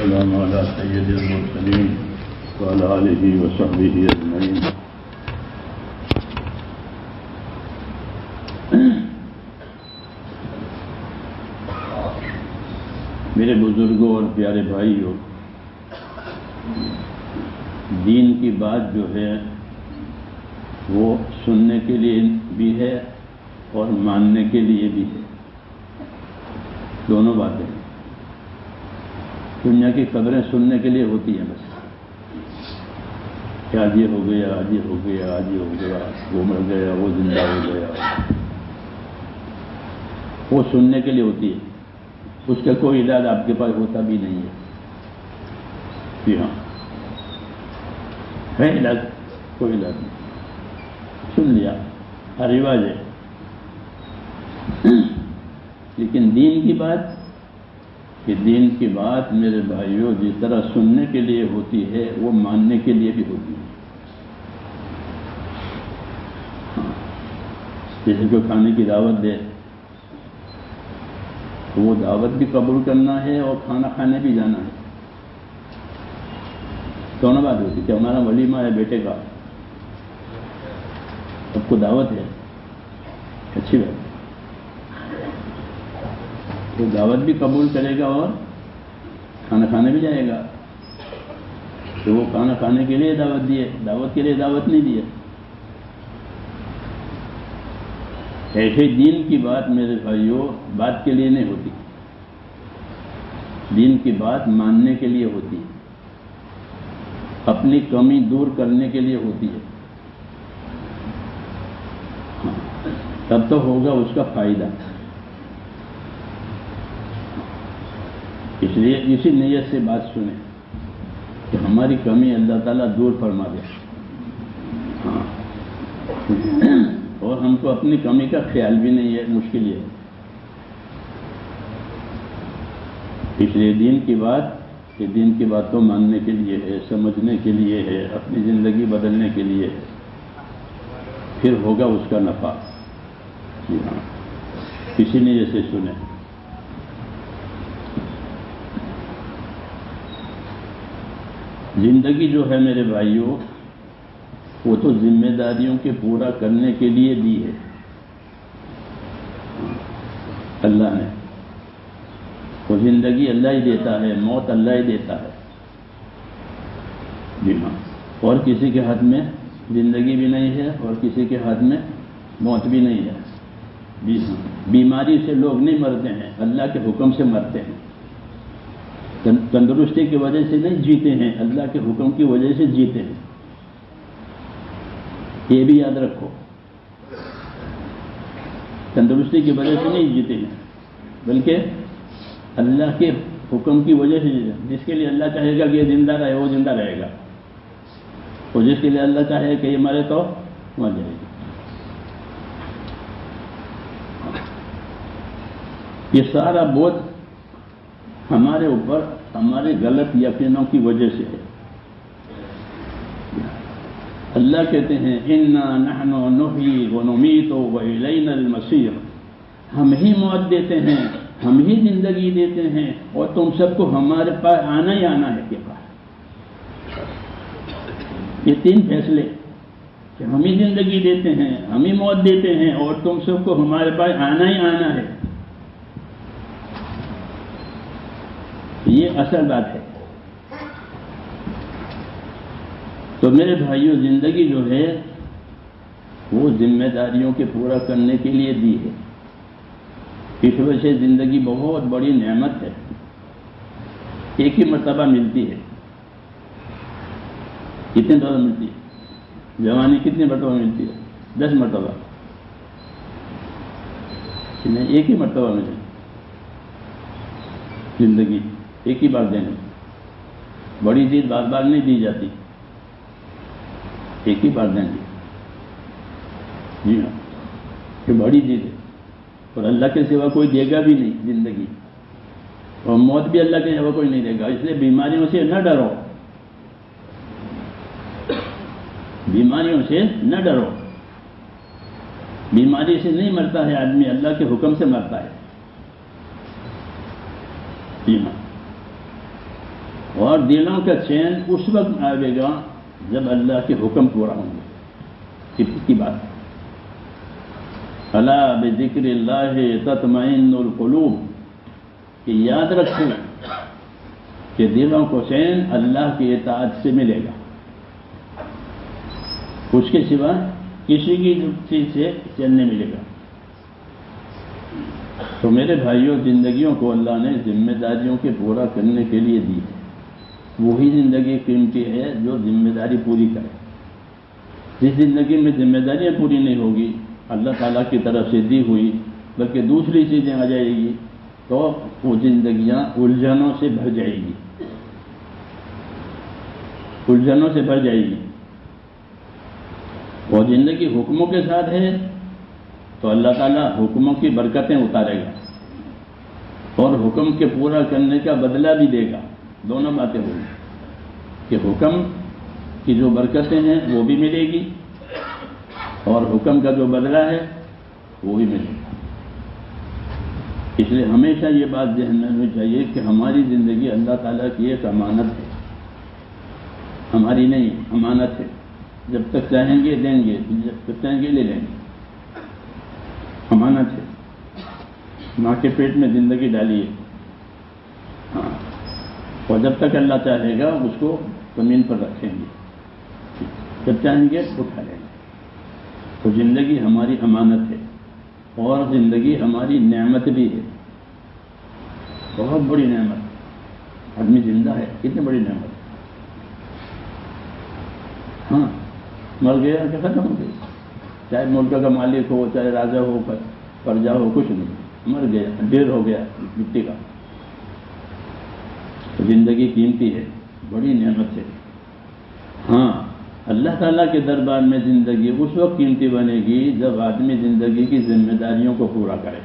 والسلام على سيد المرسلين وعلى آله وصحبه أجمعين. میرے بزرگوں اور پیارے بھائیوں، دین کی بات جو ہے وہ سننے کے لیے بھی ہے اور ماننے کے لیے بھی ہے، دونوں باتیں. دنیا کی خبریں سننے کے لیے ہوتی ہیں بس، کہ آج یہ ہو گیا، آج یہ ہو گیا، آج یہ ہو گیا، وہ مر گیا، وہ زندہ ہو گیا، وہ سننے کے لیے ہوتی ہے. اس کا کوئی علاج آپ کے پاس ہوتا بھی نہیں ہے. جی ہاں، ہے علاج؟ کوئی علاج نہیں. سن لیا، ہر رواج ہے. لیکن دین کی بات، کہ دین کی بات میرے بھائیوں جس طرح سننے کے لیے ہوتی ہے وہ ماننے کے لیے بھی ہوتی ہے. جیسے کوئی کھانے کی دعوت دے تو وہ دعوت بھی قبول کرنا ہے اور کھانا کھانے بھی جانا ہے. دونوں بات ہوتی ہے. کہ ہمارا ولیمہ ہے بیٹے کا، سب کو دعوت ہے، اچھی بات. وہ دعوت بھی قبول کرے گا اور کھانا کھانے بھی جائے گا. تو وہ کھانا کھانے کے لیے دعوت دیے، دعوت کے لیے دعوت نہیں دیے. ایسے دین کی بات میرے بھائیوں بات کے لیے نہیں ہوتی. دین کی بات ماننے کے لیے ہوتی ہے، اپنی کمی دور کرنے کے لیے ہوتی ہے. تب تو ہوگا اس کا فائدہ. اس لیے اسی نیت سے بات سنیں کہ ہماری کمی اللہ تعالیٰ دور فرما دے. اور ہم کو اپنی کمی کا خیال بھی نہیں ہے، مشکل ہے. اس لیے دین کی بات، کہ دین کی بات کو ماننے کے لیے ہے، سمجھنے کے لیے ہے، اپنی زندگی بدلنے کے لیے ہے. پھر ہوگا اس کا نفع. جی ہاں، کسی نے جیسے سنے. زندگی جو ہے میرے بھائیوں وہ تو ذمہ داریوں کے پورا کرنے کے لیے دی ہے اللہ نے. وہ زندگی اللہ ہی دیتا ہے، موت اللہ ہی دیتا ہے. جی ہاں، اور کسی کے ہاتھ میں زندگی بھی نہیں ہے اور کسی کے ہاتھ میں موت بھی نہیں ہے. جی ہاں، بیماری سے لوگ نہیں مرتے ہیں، اللہ کے حکم سے مرتے ہیں. تندرستی کی وجہ سے نہیں جیتے ہیں، اللہ کے حکم کی وجہ سے جیتے ہیں. یہ بھی یاد رکھو، تندرستی کی وجہ سے نہیں جیتے ہیں بلکہ اللہ کے حکم کی وجہ سے جیتے ہیں. جس کے لیے اللہ چاہے گا کہ یہ زندہ رہے وہ زندہ رہے گا، اور جس کے لیے اللہ چاہے کہ یہ مرے تو مر جائے گا. یہ سارا بوجھ ہمارے اوپر ہمارے غلط یقینوں کی وجہ سے ہے. اللہ کہتے ہیں انا نحن نحیی ونمیت والینا المصیر. ہم ہی موت دیتے ہیں، ہم ہی زندگی دیتے ہیں، اور تم سب کو ہمارے پاس آنا ہی آنا ہے کے پاس. یہ تین فیصلے کہ ہم ہی زندگی دیتے ہیں، ہم ہی موت دیتے ہیں، اور تم سب کو ہمارے پاس آنا ہی آنا ہے. یہ اصل بات ہے. تو میرے بھائیوں زندگی جو ہے وہ ذمہ داریوں کے پورا کرنے کے لیے دی ہے. اس وجہ سے زندگی بہت بڑی نعمت ہے. ایک ہی مرتبہ ملتی ہے. کتنے مرتبہ ملتی ہے؟ جوانی کتنی مرتبہ ملتی ہے؟ 10 مرتبہ. نہیں، ایک ہی مرتبہ ملتی زندگی، ایک ہی بار دینے. بڑی چیز بار بار نہیں دی جاتی، ایک ہی بار دیں گے. جی ہاں، یہ بڑی چیز ہے. اور اللہ کے سوا کوئی دے گا بھی نہیں زندگی، اور موت بھی اللہ کے سوا کوئی نہیں دے گا. اس لیے بیماریوں سے نہ ڈرو، بیماریوں سے نہ ڈرو. بیماری سے نہیں مرتا ہے آدمی، اللہ کے حکم سے مرتا ہے. جی ہاں، اور دلوں کا چین اس وقت آئے گا جب اللہ کے حکم پورا ہوں گے. کی بات ہے. الا بذکر اللہ تطمئن القلوب، کہ یاد رکھو کہ دلوں کو چین اللہ کی اطاعت سے ملے گا، اس کے سوا کسی کی چیز سے چین نہیں ملے گا. تو میرے بھائیوں، زندگیوں کو اللہ نے ذمہ داریوں کے پورا کرنے کے لیے دی ہے. وہی زندگی قیمتی ہے جو ذمہ داری پوری کرے. جس زندگی میں ذمہ داریاں پوری نہیں ہوگی، اللہ تعالیٰ کی طرف سے دی ہوئی، بلکہ دوسری چیزیں آ جائے گی، تو وہ زندگیاں الجھنوں سے بھر جائے گی، الجھنوں سے بھر جائے گی. اور زندگی حکموں کے ساتھ ہے تو اللہ تعالیٰ حکموں کی برکتیں اتارے گا اور حکم کے پورا کرنے کا بدلہ بھی دے گا. دونوں باتیں ہوگی کہ حکم کی جو برکتیں ہیں وہ بھی ملے گی اور حکم کا جو بدلہ ہے وہ بھی ملے گا. اس لیے ہمیشہ یہ بات ذہن میں ہونی چاہیے کہ ہماری زندگی اللہ تعالیٰ کی ایک امانت ہے، ہماری نہیں، امانت ہے. جب تک چاہیں گے دیں گے، جب تک چاہیں گے لے لیں گے. امانت ہے. ماں کے پیٹ میں زندگی ڈالی ہے، ہاں، اور جب تک اللہ چاہے گا اس کو زمین پر رکھیں گے، جب چاہیں گے اٹھا لیں گے. تو زندگی ہماری امانت ہے اور زندگی ہماری نعمت بھی ہے، بہت بڑی نعمت. آدمی زندہ ہے، کتنی بڑی نعمت. ہاں، مر گیا کہ ختم ہو گیا، چاہے ملک کا مالک ہو، چاہے راجا ہو، پرجا ہو، کچھ نہیں، مر گیا، ڈھیر ہو گیا مٹی کا. زندگی قیمتی ہے، بڑی نعمت ہے. ہاں، اللہ تعالیٰ کے دربار میں زندگی اس وقت قیمتی بنے گی جب آدمی زندگی کی ذمہ داریوں کو پورا کرے.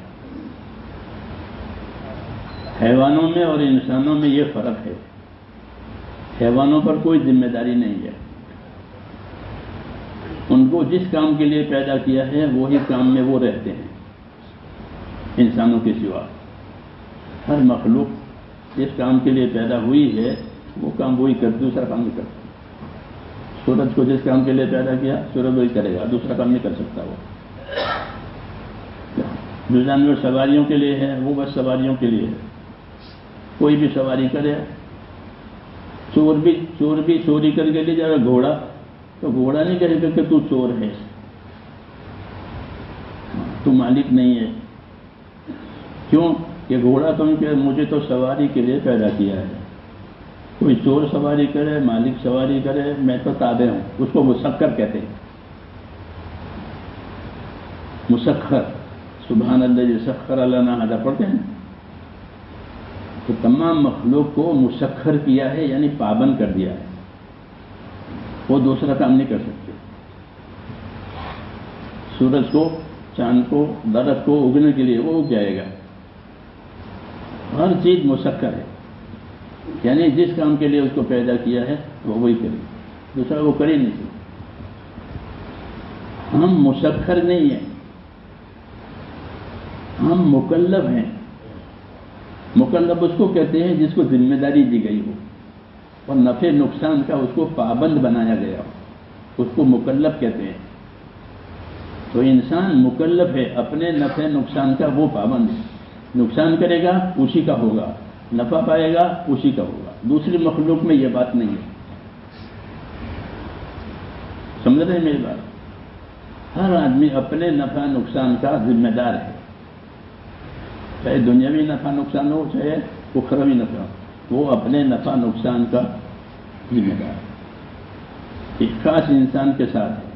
حیوانوں میں اور انسانوں میں یہ فرق ہے. حیوانوں پر کوئی ذمہ داری نہیں ہے، ان کو جس کام کے لیے پیدا کیا ہے وہی کام میں وہ رہتے ہیں. انسانوں کے سوا ہر مخلوق جس کام کے لیے پیدا ہوئی ہے وہ کام وہی کرتی، دوسرا کام نہیں کرتا. سورج کو جس کام کے لیے پیدا کیا سورج وہی کرے گا، دوسرا کام نہیں کر سکتا. وہ جو جانور سواریوں کے لیے ہے وہ بس سواریوں کے لیے ہے. کوئی بھی سواری کرے، چور بھی چوری کر کے لے جائے گا گھوڑا، تو گھوڑا نہیں کہے گا کہ تو چور ہے، تو مالک نہیں ہے. کیوں کہ گھوڑا تو کہ مجھے تو سواری کے لیے پیدا کیا ہے. کوئی چور سواری کرے، مالک سواری کرے، میں تو تابع ہوں. اس کو مسخر کہتے ہیں. مسخر، سبحان اللہ سخر لنا ھذا پڑھتے ہیں. تو تمام مخلوق کو مسخر کیا ہے، یعنی پابند کر دیا ہے. وہ دوسرا کام نہیں کر سکتے. سورج کو، چاند کو، درخت کو اگنے کے لیے وہ اگ جائے گا. ہر چیز مسخر ہے، یعنی جس کام کے لیے اس کو پیدا کیا ہے وہ وہی کرے، دوسرا وہ کر ہی نہیں سکتا. ہم مسخر نہیں ہیں، ہم مکلف ہیں. مکلف اس کو کہتے ہیں جس کو ذمہ داری دی گئی ہو اور نفع نقصان کا اس کو پابند بنایا گیا ہو، اس کو مکلف کہتے ہیں. تو انسان مکلف ہے، اپنے نفع نقصان کا وہ پابند ہے. نقصان کرے گا اسی کا ہوگا، نفع پائے گا اسی کا ہوگا. دوسری مخلوق میں یہ بات نہیں ہے. سمجھ رہے ہیں میری بات؟ ہر آدمی اپنے نفع نقصان کا ذمہ دار ہے، چاہے دنیاوی نفع نقصان ہو چاہے اخروی نفع ہو، وہ اپنے نفع نقصان کا ذمہ دار ہے. ایک خاص انسان کے ساتھ ہے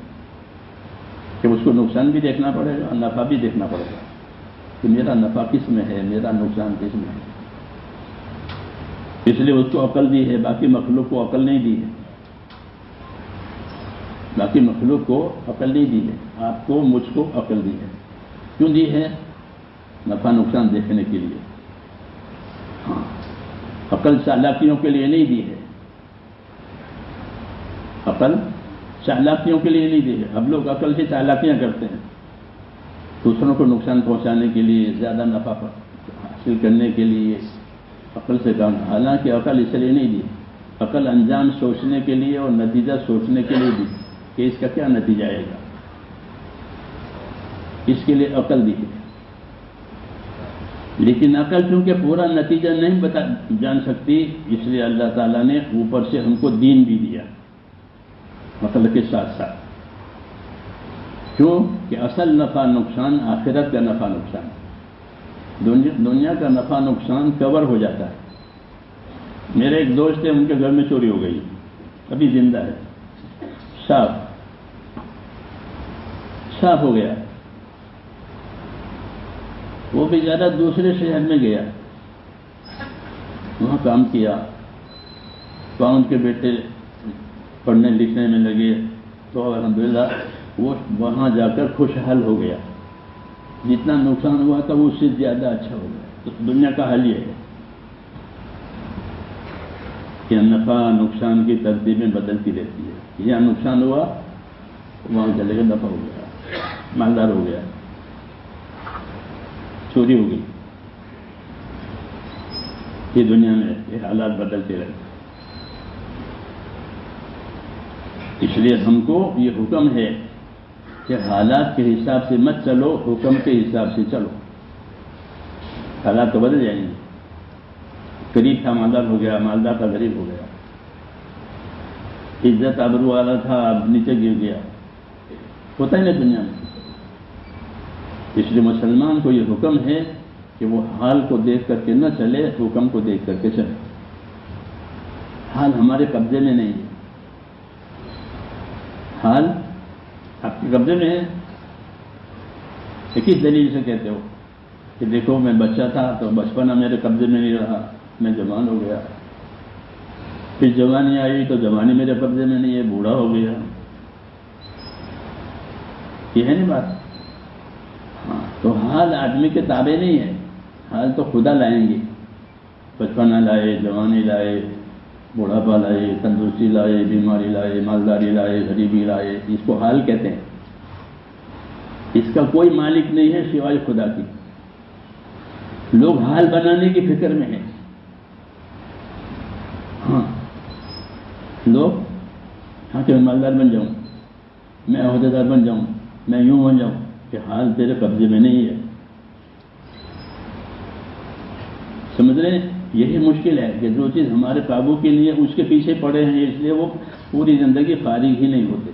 کہ اس کو نقصان بھی دیکھنا پڑے گا، نفع بھی دیکھنا پڑے گا کہ میرا نفع کس میں ہے، میرا نقصان کس میں ہے. اس لیے اس کو عقل دی ہے، باقی مخلوق کو عقل نہیں دی ہے. باقی مخلوق کو عقل نہیں دی ہے، آپ کو مجھ کو عقل دی ہے. کیوں دی ہے؟ نفع نقصان دیکھنے کے لیے. ہاں، عقل چالاکیوں کے لیے نہیں دی ہے. عقل چالاکیوں کے لیے نہیں دی ہے. اب لوگ عقل سے چالاکیاں کرتے ہیں، دوسروں کو نقصان پہنچانے کے لیے، زیادہ نفع حاصل کرنے کے لیے عقل سے کام. حالانکہ عقل اس لیے نہیں دی عقل انجام سوچنے کے لیے اور نتیجہ سوچنے کے لیے دی کہ اس کا کیا نتیجہ آئے گا، اس کے لیے عقل دی ہے۔ لیکن عقل چونکہ پورا نتیجہ نہیں جان سکتی، اس لیے اللہ تعالیٰ نے اوپر سے ہم کو دین بھی دیا عقل کے ساتھ ساتھ، کیوں کہ اصل نفع نقصان آخرت کا نفع نقصان، دنیا کا نفع نقصان کور ہو جاتا ہے۔ میرے ایک دوست ہے، ان کے گھر میں چوری ہو گئی، ابھی زندہ ہے، صاف ہو گیا۔ وہ بیچارہ دوسرے شہر میں گیا، وہاں کام کیا، وہاں ان کے بیٹے پڑھنے لکھنے میں لگے، تو الحمدللہ وہ وہاں جا کر خوشحال ہو گیا۔ جتنا نقصان ہوا تھا وہ اس سے زیادہ اچھا ہو گیا۔ تو دنیا کا حل یہ ہے کہ نفع نقصان کی ترتیبیں بدلتی رہتی ہے۔ یہاں نقصان ہوا، وہاں چلے گا، نفع ہو گیا، مالدار ہو گیا، چوری ہو گئی۔ یہ دنیا میں یہ حالات بدلتے رہتے، اس لیے ہم کو یہ حکم ہے کہ حالات کے حساب سے مت چلو، حکم کے حساب سے چلو۔ حالات تو بدل جائیں گے، غریب تھا مالدار ہو گیا، مالدار تھا غریب ہو گیا، عزت آبرو والا تھا اب نیچے گر گیا، ہوتا ہی نہیں دنیا میں۔ اس لیے مسلمان کو یہ حکم ہے کہ وہ حال کو دیکھ کر کے نہ چلے، حکم کو دیکھ کر کے چلے۔ حال ہمارے قبضے میں نہیں ہے، حال آپ کے قبضے میں ہے۔ کس دلیل سے کہتے ہو کہ دیکھو میں بچہ تھا تو بچپنا میرے قبضے میں نہیں رہا، میں جوان ہو گیا، پھر جوانی آئی تو جوانی میرے قبضے میں نہیں ہے، بوڑھا ہو گیا، یہ ہے نہیں بات؟ ہاں، تو حال آدمی کے تابع نہیں ہے، حال تو خدا لائیں گے۔ بچپنا لائے، جوانی لائے، بوڑھاپا لائے، تندرستی لائے، بیماری لائے، مالداری لائے، غریبی لائے، اس کو حال کہتے ہیں۔ اس کا کوئی مالک نہیں ہے سوائے خدا کی۔ لوگ حال بنانے کی فکر میں ہیں۔ ہاں، لوگ کہ میں مالدار بن جاؤں، میں عہدیدار بن جاؤں، میں یوں بن جاؤں، کہ حال تیرے قبضے میں نہیں ہے۔ سمجھ رہے ہیں؟ یہی مشکل ہے کہ جو چیز ہمارے قابو کے لیے اس کے پیچھے پڑے ہیں، اس لیے وہ پوری زندگی فارغ ہی نہیں ہوتے۔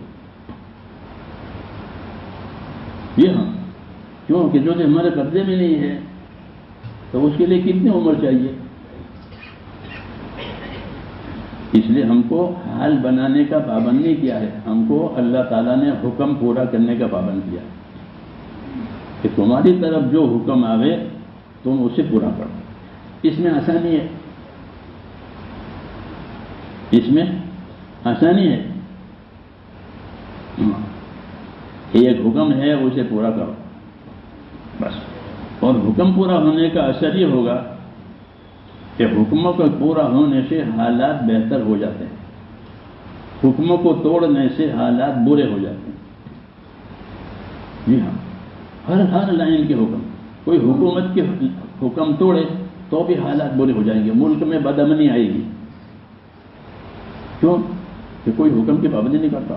یہ ہاں، کیوں کہ جو چیز ہمارے قبضے میں نہیں ہے تو اس کے لیے کتنی عمر چاہیے؟ اس لیے ہم کو حال بنانے کا پابند نہیں کیا ہے، ہم کو اللہ تعالیٰ نے حکم پورا کرنے کا پابند کیا کہ تمہاری طرف جو حکم آوے تم اسے پورا کرو۔ اس میں آسانی ہے، اس میں آسانی ہے۔ ایک حکم ہے اسے پورا کرو بس، اور حکم پورا ہونے کا اثر یہ ہوگا کہ حکموں کا پورا ہونے سے حالات بہتر ہو جاتے ہیں، حکموں کو توڑنے سے حالات برے ہو جاتے ہیں۔ جی ہاں، ہر لائن کے حکم، کوئی حکومت کے حکم توڑے تو بھی حالات برے ہو جائیں گے، ملک میں بدامنی آئے گی۔ کیوں کہ کوئی حکم کی پابندی نہیں کرتا،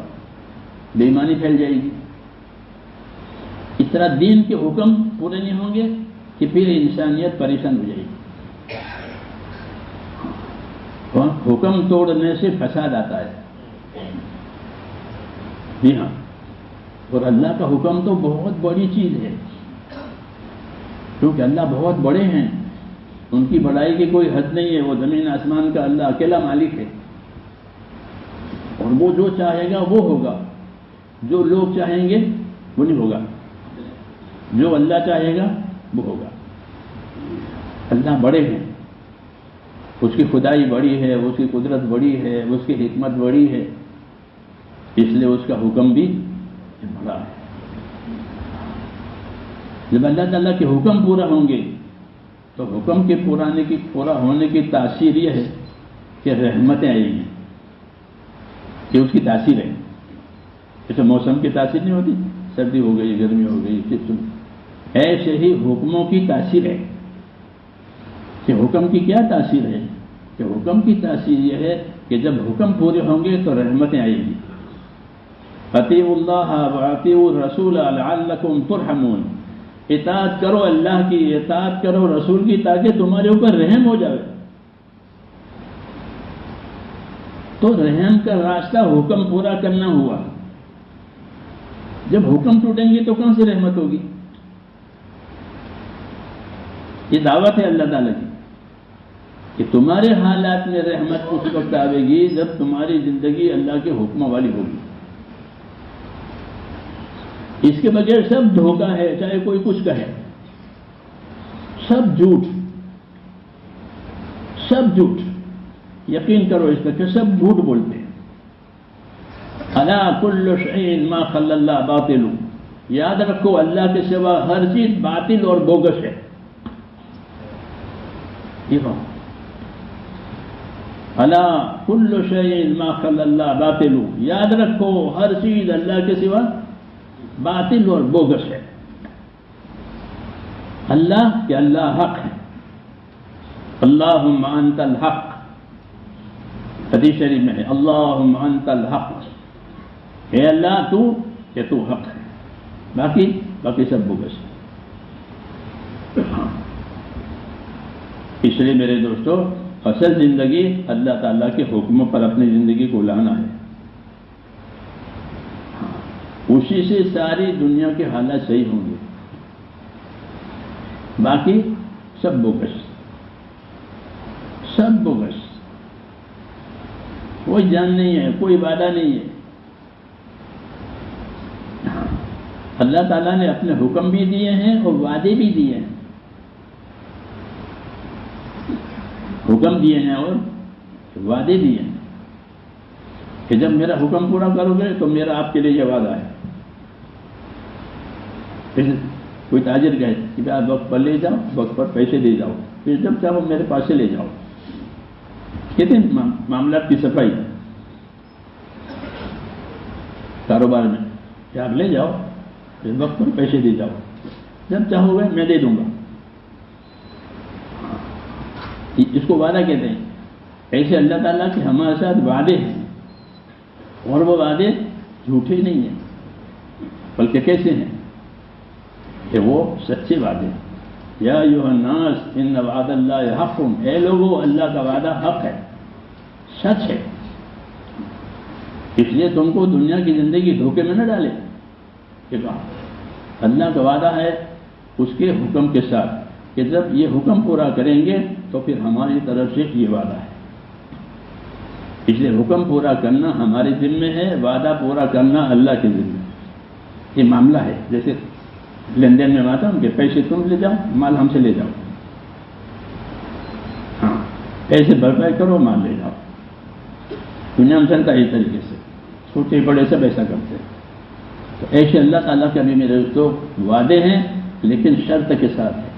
بے ایمانی پھیل جائے گی۔ اس طرح دین کے حکم پورے نہیں ہوں گے کہ پھر انسانیت پریشان ہو جائے گی۔ حکم توڑنے سے فساد آتا ہے۔ جی ہاں، اور اللہ کا حکم تو بہت بڑی چیز ہے، کیونکہ اللہ بہت بڑے ہیں، ان کی بڑائی کی کوئی حد نہیں ہے۔ وہ زمین آسمان کا اللہ اکیلا مالک ہے، اور وہ جو چاہے گا وہ ہوگا، جو لوگ چاہیں گے وہ نہیں ہوگا، جو اللہ چاہے گا وہ ہوگا۔ اللہ بڑے ہیں، اس کی خدائی بڑی ہے، اس کی قدرت بڑی ہے، اس کی حکمت بڑی ہے، اس لیے اس کا حکم بھی بڑا ہے۔ جب اللہ تعالیٰ کے حکم پورا ہوں گے تو حکم کے پورا ہونے کی تاثیر یہ ہے کہ رحمتیں آئیں گی، کہ اس کی تاثیر ہے۔ جیسے موسم کی تاثیر نہیں ہوتی، سردی ہو گئی، گرمی ہو گئی، ایسے ہی حکموں کی تاثیر ہے۔ کہ حکم کی کیا تاثیر ہے؟ کہ حکم کی تاثیر یہ ہے کہ کہ جب حکم پورے ہوں گے تو رحمتیں آئیں گی. اطیعوا اللہ واطیعوا الرسول لعلکم ترحمون. اطاعت کرو اللہ کی، اطاعت کرو رسول کی، تاکہ تمہارے اوپر رحم ہو جائے. تو رحم کا راستہ حکم پورا کرنا ہوا. جب حکم ٹوٹیں گے تو کہاں سے رحمت ہوگی؟ یہ دعوت ہے اللہ تعالیٰ کی کہ تمہارے حالات میں رحمت اس وقت آئے گی جب تمہاری زندگی اللہ کے حکم والی ہوگی. اس کے بغیر سب دھوکہ ہے، چاہے کوئی کچھ کہے، سب جھوٹ، سب جھوٹ. یقین کرو اس پہ کہ سب جھوٹ بولتے ہیں. الا کل شیء ما خلا اللہ باطل. یاد رکھو اللہ کے سوا ہر چیز باطل اور بوگس ہے. الا کل شیء ما خلا اللہ باطل. یاد رکھو ہر چیز اللہ کے سوا باطل اور بوگس ہے. اللہ کہ اللہ حق ہے. اللہم انت الحق. حدیث شریف میں ہے اللہم انت الحق. اے اللہ تو کہ تو حق ہے، باقی سب بوگس ہے. اس لیے میرے دوستو اصل زندگی اللہ تعالیٰ کے حکموں پر اپنی زندگی کو لانا ہے. اسی سے ساری دنیا کے حالات صحیح ہوں گے، باقی سب بوگس، سب بوگس. کوئی جان نہیں ہے، کوئی وعدہ نہیں ہے. اللہ تعالیٰ نے اپنے حکم بھی دیے ہیں اور وعدے بھی دیے ہیں. حکم دیے ہیں اور وعدے دیے ہیں کہ جب میرا حکم پورا کرو گے تو میرا آپ کے لیے یہ وعدہ ہے. پھر کوئی تاجر کہے کہ آپ وقت پر لے جاؤ، وقت پر پیسے دے جاؤ، پھر جب چاہو میرے پاس سے لے جاؤ. کہتے ہیں معاملات کی صفائی کاروبار میں کہ آپ لے جاؤ، پھر وقت پر پیسے دے جاؤ، جب چاہو گے میں دے دوں گا. اس کو وعدہ کہتے ہیں. ایسے اللہ تعالیٰ کے ہمارے ساتھ وعدے ہیں، اور وہ وعدے جھوٹے نہیں ہیں، بلکہ کیسے ہیں کہ وہ سچے وعدے. یا ایھا الناس ان وعد اللہ حق. اے لوگو اللہ کا وعدہ حق ہے، سچ ہے. اس لیے تم کو دنیا کی زندگی دھوکے میں نہ ڈالے. کہ اللہ کا وعدہ ہے اس کے حکم کے ساتھ کہ جب یہ حکم پورا کریں گے تو پھر ہماری طرف سے یہ وعدہ ہے. اس لیے حکم پورا کرنا ہمارے ذمہ ہے، وعدہ پورا کرنا اللہ کے ذمہ. یہ معاملہ ہے جیسے لین دین میں آتا ہوں کہ پیسے تم لے جاؤ، مال ہم سے لے جاؤ. ہاں، پیسے بھرپائی کرو، مال لے جاؤ. دنیا میں چلتا ہے اس طریقے سے، چھوٹے بڑے سب ایسا کرتے ہیں. تو ایسے اللہ تعالیٰ کے بھی میرے دوستوں وعدے ہیں، لیکن شرط کے ساتھ ہے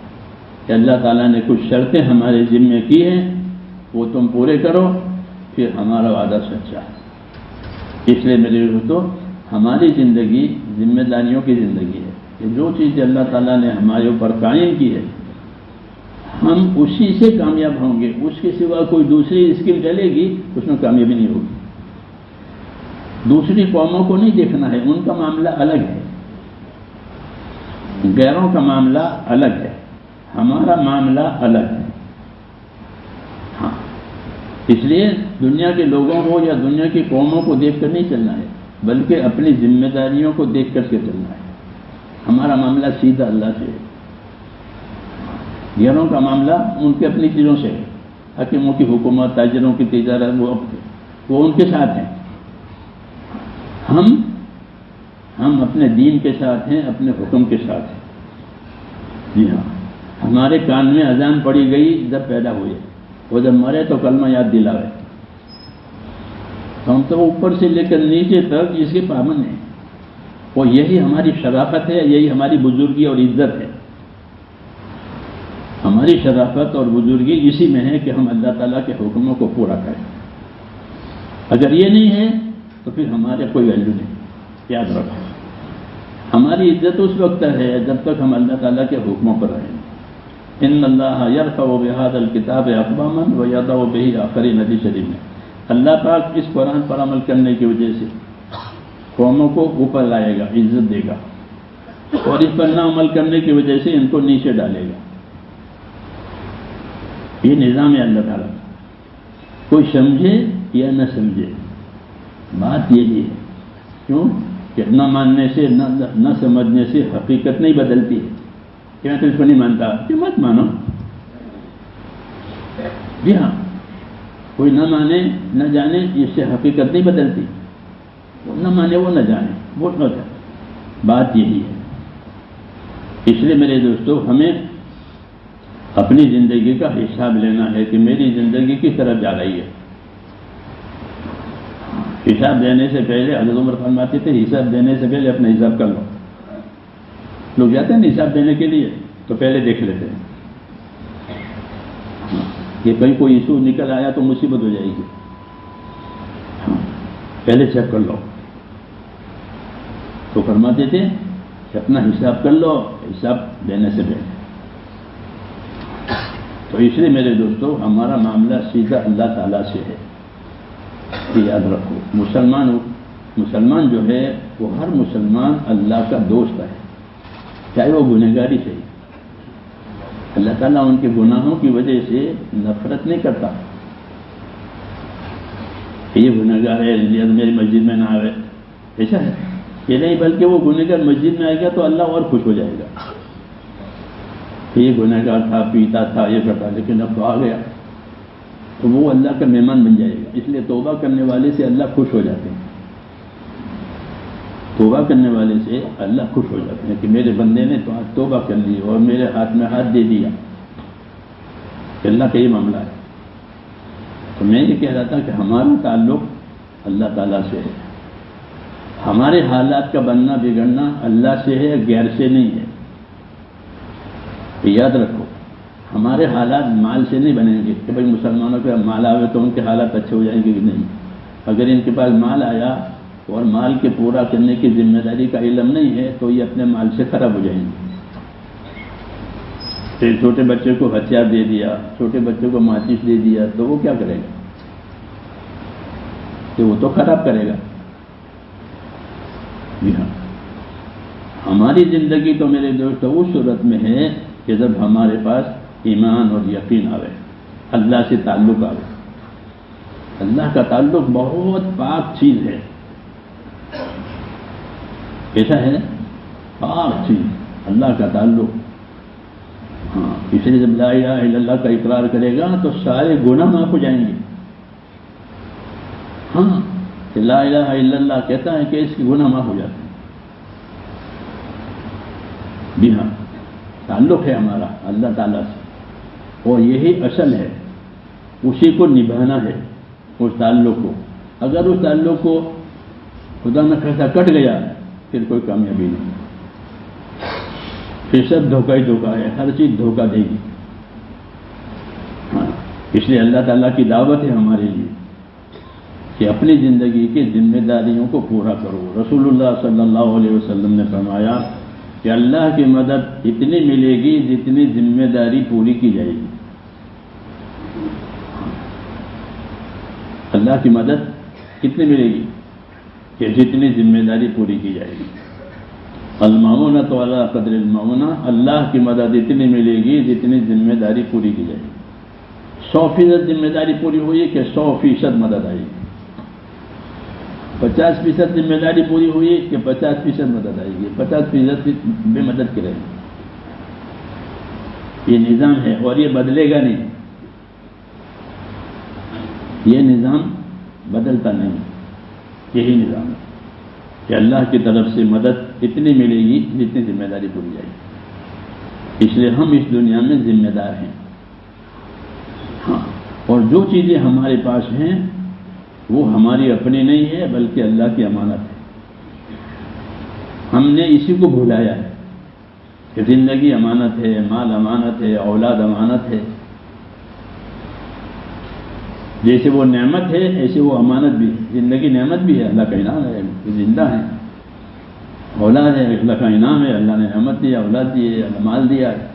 کہ اللہ تعالیٰ نے کچھ شرطیں ہمارے ذمہ کی ہیں، وہ تم پورے کرو، پھر ہمارا وعدہ سچا ہے. اس لیے میرے دوستوں ہماری زندگی ذمہ داریوں کی زندگی ہے کہ جو چیز اللہ تعالیٰ نے ہمارے اوپر قائم کی ہے ہم اسی سے کامیاب ہوں گے. اس کے سوا کوئی دوسری اسکیم چلے گی اس میں کامیابی نہیں ہوگی. دوسری قوموں کو نہیں دیکھنا ہے، ان کا معاملہ الگ ہے، غیروں کا معاملہ الگ ہے، ہمارا معاملہ الگ ہے. ہاں، اس لیے دنیا کے لوگوں کو یا دنیا کی قوموں کو دیکھ کر نہیں چلنا ہے، بلکہ اپنی ذمہ داریوں کو دیکھ کر کے چلنا ہے. ہمارا معاملہ سیدھا اللہ سے ہے. غیروں کا معاملہ ان کے اپنی چیزوں سے ہے، حکیموں کی حکومت، تاجروں کی تجارت، وہ ان کے ساتھ ہیں. ہم اپنے دین کے ساتھ ہیں، اپنے حکم کے ساتھ ہیں. جی ہاں، ہمارے کان میں اذان پڑی گئی جب پیدا ہوئے، وہ جب مرے تو کلمہ یاد دلاوے. ہم تو اوپر سے لے کر نیچے تک اس کے پابند ہیں. وہ یہی ہماری شرافت ہے، یہی ہماری بزرگی اور عزت ہے. ہماری شرافت اور بزرگی اسی میں ہے کہ ہم اللہ تعالیٰ کے حکموں کو پورا کریں. اگر یہ نہیں ہے تو پھر ہمارے کوئی ویلیو نہیں. یاد رکھو، ہماری عزت اس وقت ہے جب تک ہم اللہ تعالیٰ کے حکموں پر رہیں. ان اللہ یرفع بہذا الکتاب اقواما ویضع بہ آخرین. حدیث شریف میں اللہ پاک اس قرآن پر عمل کرنے کی وجہ سے قوموں کو اوپر لائے گا، عزت دے گا، اور اس پر نہ عمل کرنے کی وجہ سے ان کو نیچے ڈالے گا۔ یہ نظام ہے اللہ تعالیٰ کا، کوئی سمجھے یا نہ سمجھے، بات یہی ہے۔ کیوں کہ نہ ماننے سے نہ سمجھنے سے حقیقت نہیں بدلتی ہے کہ میں تو اس کو نہیں مانتا، کہ مت مانو۔ جی ہاں، کوئی نہ مانے نہ جانے اس سے حقیقت نہیں بدلتی، وہ نہ مانے وہ نہ جانے، وہ نہ جانے، بات یہی ہے۔ اس لیے میرے دوستو، ہمیں اپنی زندگی کا حساب لینا ہے کہ میری زندگی کس طرف جا رہی ہے۔ حساب دینے سے پہلے حضرت عمر فرماتے تھے، حساب دینے سے پہلے اپنا حساب کر لو۔ لوگ جاتے ہیں حساب دینے کے لیے تو پہلے دیکھ لیتے ہیں کہ کہیں کوئی ایشو نکل آیا تو مصیبت ہو جائے گی، پہلے چیک کر لو۔ تو فرماتے تھے کہ اپنا حساب کر لو حساب دینے سے پہلے۔ تو اس لیے میرے دوستو، ہمارا معاملہ سیدھا اللہ تعالیٰ سے ہے، یہ یاد رکھو۔ مسلمان جو ہے وہ ہر مسلمان اللہ کا دوست ہے، چاہے وہ گنہگاری سے۔ اللہ تعالیٰ ان کے گناہوں کی وجہ سے نفرت نہیں کرتا کہ یہ گنہگار ہے میری مسجد میں نہ آئے، ایسا ہے یہ نہیں، بلکہ وہ گنہگار مسجد میں آئے گا تو اللہ اور خوش ہو جائے گا کہ یہ گنہگار تھا، پیتا تھا، یہ کرتا، لیکن اب تو آ گیا، تو وہ اللہ کا مہمان بن جائے گا۔ اس لیے توبہ کرنے والے سے اللہ خوش ہو جاتے ہیں، توبہ کرنے والے سے اللہ خوش ہو جاتے ہیں کہ میرے بندے نے تو آج توبہ کر لی اور میرے ہاتھ میں ہاتھ دے دیا، کہ اللہ کا یہ معاملہ ہے۔ تو میں یہ کہہ رہا تھا کہ ہمارا تعلق اللہ تعالیٰ سے ہے، ہمارے حالات کا بننا بگڑنا اللہ سے ہے، غیر سے نہیں ہے۔ یاد رکھو، ہمارے حالات مال سے نہیں بنیں گے کہ بھائی مسلمانوں کے مال آئے تو ان کے حالات اچھے ہو جائیں گے کہ نہیں۔ اگر ان کے پاس مال آیا اور مال کے پورا کرنے کی ذمہ داری کا علم نہیں ہے تو یہ اپنے مال سے خراب ہو جائیں گے۔ پھر چھوٹے بچے کو ہتھیار دے دیا، چھوٹے بچے کو ماچس دے دیا تو وہ کیا کرے گا؟ کہ وہ تو خراب کرے گا۔ جی ہاں، ہماری زندگی تو میرے دوست اس صورت میں ہے کہ جب ہمارے پاس ایمان اور یقین آئے، اللہ سے تعلق آئے۔ اللہ کا تعلق بہت پاک چیز ہے، ایسا ہے پاک چیز اللہ کا تعلق۔ ہاں، اس لیے جب لا الہ الا اللہ کا اقرار کرے گا تو سارے گناہ معاف ہو جائیں گے۔ ہاں، کہ لا الہ الا اللہ کہتا ہے کہ اس کے گناہ معاف ہو جاتے ہیں۔ جی ہاں، تعلق ہے ہمارا اللہ تعالیٰ سے، اور یہی اصل ہے، اسی کو نبھانا ہے اس تعلق کو۔ اگر اس تعلق کو خدا نہ خاصا کٹ گیا پھر کوئی کامیابی نہیں، پھر سب دھوکہ ہی دھوکہ ہے، ہر چیز دھوکہ دے گی۔ ہاں، اس لیے اللہ تعالیٰ کی دعوت ہے ہمارے لیے کہ اپنی زندگی کی ذمہ داریوں کو پورا کرو۔ رسول اللہ صلی اللہ علیہ وسلم نے فرمایا کہ اللہ کی مدد اتنی ملے گی جتنی ذمہ داری پوری کی جائے گی۔ اللہ کی مدد کتنی ملے گی کہ جتنی ذمہ داری پوری کی جائے گی۔ المعونۃ علی قدر المعونہ، اللہ کی مدد اتنی ملے گی جتنی ذمہ داری پوری کی جائے گی۔ 100% ذمہ داری پوری ہوئی کہ 100% مدد آئے گی۔ 50% ذمہ داری پوری ہوئی کہ 50% مدد آئے گی، 50% بے مدد کی رہے گی۔ یہ نظام ہے اور یہ بدلے گا نہیں، یہ نظام بدلتا نہیں، یہی نظام ہے کہ اللہ کی طرف سے مدد اتنی ملے گی جتنی ذمہ داری پوری جائے گی۔ اس لیے ہم اس دنیا میں ذمہ دار ہیں۔ ہاں، اور جو چیزیں ہمارے پاس ہیں وہ ہماری اپنی نہیں ہے بلکہ اللہ کی امانت ہے۔ ہم نے اسی کو بھلایا ہے کہ زندگی امانت ہے، مال امانت ہے، اولاد امانت ہے۔ جیسے وہ نعمت ہے ایسے وہ امانت بھی ہے۔ زندگی نعمت بھی ہے، اللہ کا انعام ہے، زندہ ہے۔ اولاد ہے، اللہ کا انعام ہے، اللہ نے نعمت دیا، اولاد دی ہے، اللہ مال دیا ہے۔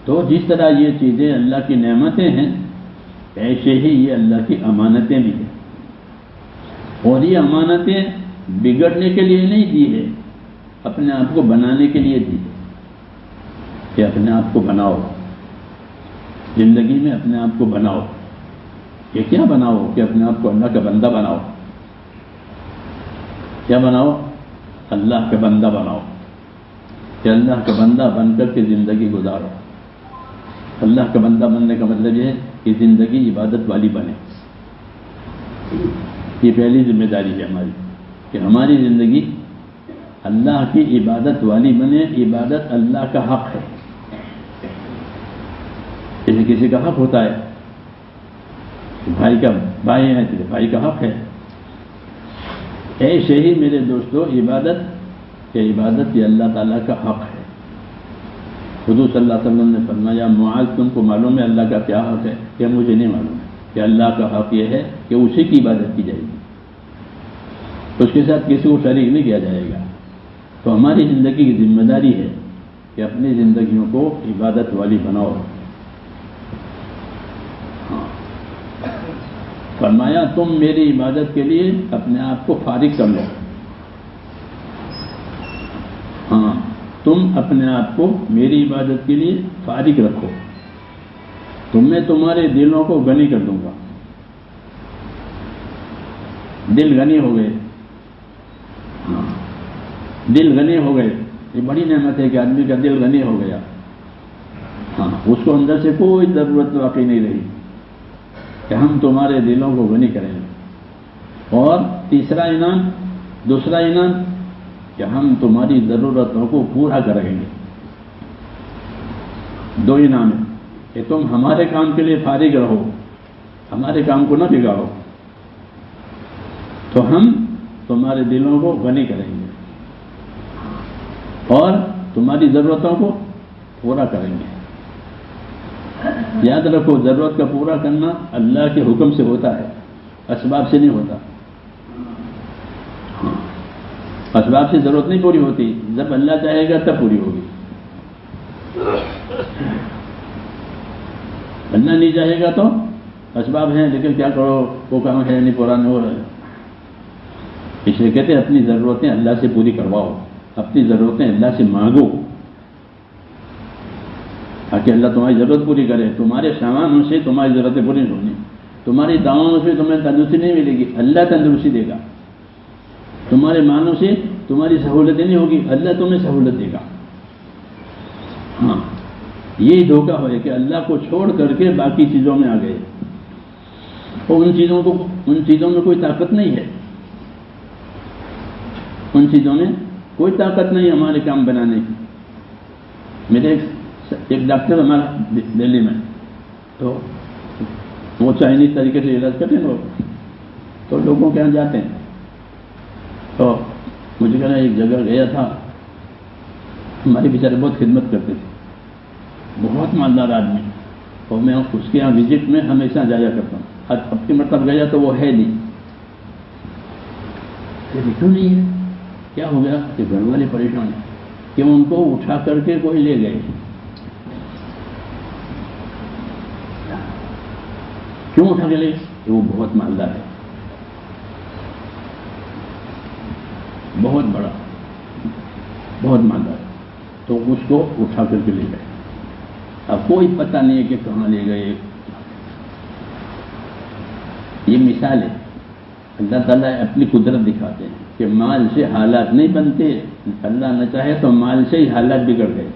تو جس طرح یہ چیزیں اللہ کی نعمتیں ہیں ایسے ہی یہ اللہ کی امانتیں بھی ہیں۔ اور یہ امانتیں بگڑنے کے لیے نہیں دی ہے، اپنے آپ کو بنانے کے لیے دی ہے کہ اپنے آپ کو بناؤ، زندگی میں اپنے آپ کو بناؤ۔ یہ کیا بناؤ کہ اپنے آپ کو اللہ کا بندہ بناؤ۔ کیا بناؤ؟ اللہ کا بندہ بناؤ، کہ اللہ کا بندہ بن کر کے زندگی گزارو۔ اللہ کا بندہ بننے کا مطلب یہ ہے کہ زندگی عبادت والی بنے۔ یہ پہلی ذمہ داری ہے ہماری کہ ہماری زندگی اللہ کی عبادت والی بنے۔ عبادت اللہ کا حق ہے، جیسے کسی کا حق ہوتا ہے، بھائی ہے تیرے بھائی کا حق ہے، ایسے ہی میرے دوستو عبادت یہ اللہ تعالیٰ کا حق ہے۔ حضور صلی اللہ علیہ وسلم نے فرمایا معاذ تم کو معلوم ہے اللہ کا کیا حق ہے؟ کہ مجھے نہیں معلوم ہے۔ کہ اللہ کا حق یہ ہے کہ اسی کی عبادت کی جائے گی، اس کے ساتھ کسی کو شریک نہیں کیا جائے گا۔ تو ہماری زندگی کی ذمہ داری ہے کہ اپنی زندگیوں کو عبادت والی بناؤ۔ فرمایا تم میری عبادت کے لیے اپنے آپ کو فارغ کر لو۔ ہاں، تم اپنے آپ کو میری عبادت کے لیے فارغ رکھو، تو میں تمہارے دلوں کو غنی کر دوں گا۔ دل غنی ہو گئے، ہاں دل غنی ہو گئے، یہ بڑی نعمت ہے کہ آدمی کا دل غنی ہو گیا۔ ہاں، اس کو اندر سے کوئی ضرورت واقعی نہیں رہی کہ ہم تمہارے دلوں کو غنی کریں گے۔ اور دوسرا انعام کہ ہم تمہاری ضرورتوں کو پورا کریں گے۔ دو انعام ہیں کہ تم ہمارے کام کے لیے فارغ رہو، ہمارے کام کو نہ بگاڑو، تو ہم تمہارے دلوں کو غنی کریں گے اور تمہاری ضرورتوں کو پورا کریں گے۔ یاد رکھو، ضرورت کا پورا کرنا اللہ کے حکم سے ہوتا ہے، اسباب سے نہیں ہوتا۔ اسباب سے ضرورت نہیں پوری ہوتی، جب اللہ چاہے گا تب پوری ہوگی۔ اللہ نہیں چاہے گا تو اسباب ہیں لیکن کیا کرو، وہ کام ہے نہیں، پورا نہیں ہو رہا ہے۔ اس لیے کہتے ہیں اپنی ضرورتیں اللہ سے پوری کرواؤ، اپنی ضرورتیں اللہ سے مانگو تاکہ اللہ تمہاری ضرورت پوری کرے۔ تمہارے سامانوں سے تمہاری ضرورتیں پوری نہیں ہونی، تمہاری دعاؤں سے تمہیں تندرستی نہیں ملے گی، اللہ تندرستی دے گا۔ تمہارے مالوں سے تمہاری سہولتیں نہیں ہوگی، اللہ تمہیں سہولت دے گا۔ ہاں، یہی دھوکہ ہے کہ اللہ کو چھوڑ کر کے باقی چیزوں میں آ گئے، اور ان چیزوں میں کوئی طاقت نہیں ہے، ان چیزوں میں کوئی طاقت نہیں ہمارے کام بنانے کی۔ میرے ایک ڈاکٹر ہمارا دہلی میں، تو وہ چائنیز طریقے سے علاج کرتے ہیں لوگ، تو لوگوں کے یہاں جاتے ہیں، تو مجھے کہنا ایک جگہ گیا تھا، ہمارے بیچارے بہت خدمت کرتے تھے، بہت مالدار آدمی، اور میں اس کے یہاں وزٹ میں ہمیشہ جایا کرتا ہوں۔ اب کی مرتبہ گیا تو وہ ہے نہیں، کیوں نہیں ہے؟ کیا ہو گیا کہ گھر والے پریشان ہیں کہ ان کو اٹھا کر کے کوئی لے گئے۔ کیوں اٹھا کے لے؟ کہ وہ بہت مالدار ہے، بہت بڑا، بہت مالدار، تو اس کو اٹھا کر کے لے گئے۔ اب کوئی پتہ نہیں ہے کہ کہاں لے گئے۔ یہ مثال ہے، اللہ تعالیٰ اپنی قدرت دکھاتے ہیں کہ مال سے حالات نہیں بنتے، اللہ نہ چاہے تو مال سے ہی حالات بگڑ گئے،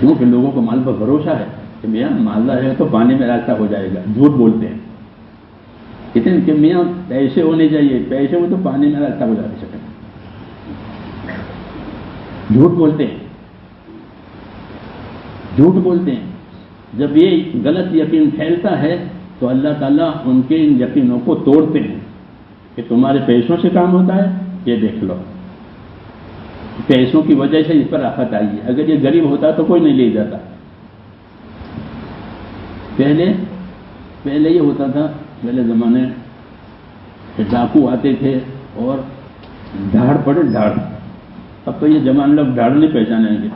کیونکہ لوگوں کو مال پر بھروسہ ہے کہ میاں مالدار ہے تو پانی میں راستہ ہو جائے گا، جھوٹ بولتے ہیں، کہتے ہیں کہ میاں پیسے ہونے چاہیے، پیسے ہو تو پانی میں راستہ ہو جا سکے، جھوٹ بولتے ہیں، جھوٹ بولتے ہیں۔ جب یہ غلط یقین پھیلتا ہے تو اللہ تعالیٰ ان کے ان یقینوں کو توڑتے ہیں کہ تمہارے پیسوں سے کام ہوتا ہے، یہ دیکھ لو، پیسوں کی وجہ سے اس پر آفت آئی ہے، اگر یہ غریب ہوتا تو کوئی نہیں لے جاتا۔ پہلے یہ ہوتا تھا، پہلے زمانے ڈاکو آتے تھے اور دھاڑ پڑے دھاڑ، اب تو یہ زمانے لوگ دھاڑ نہیں پہچانیں گے۔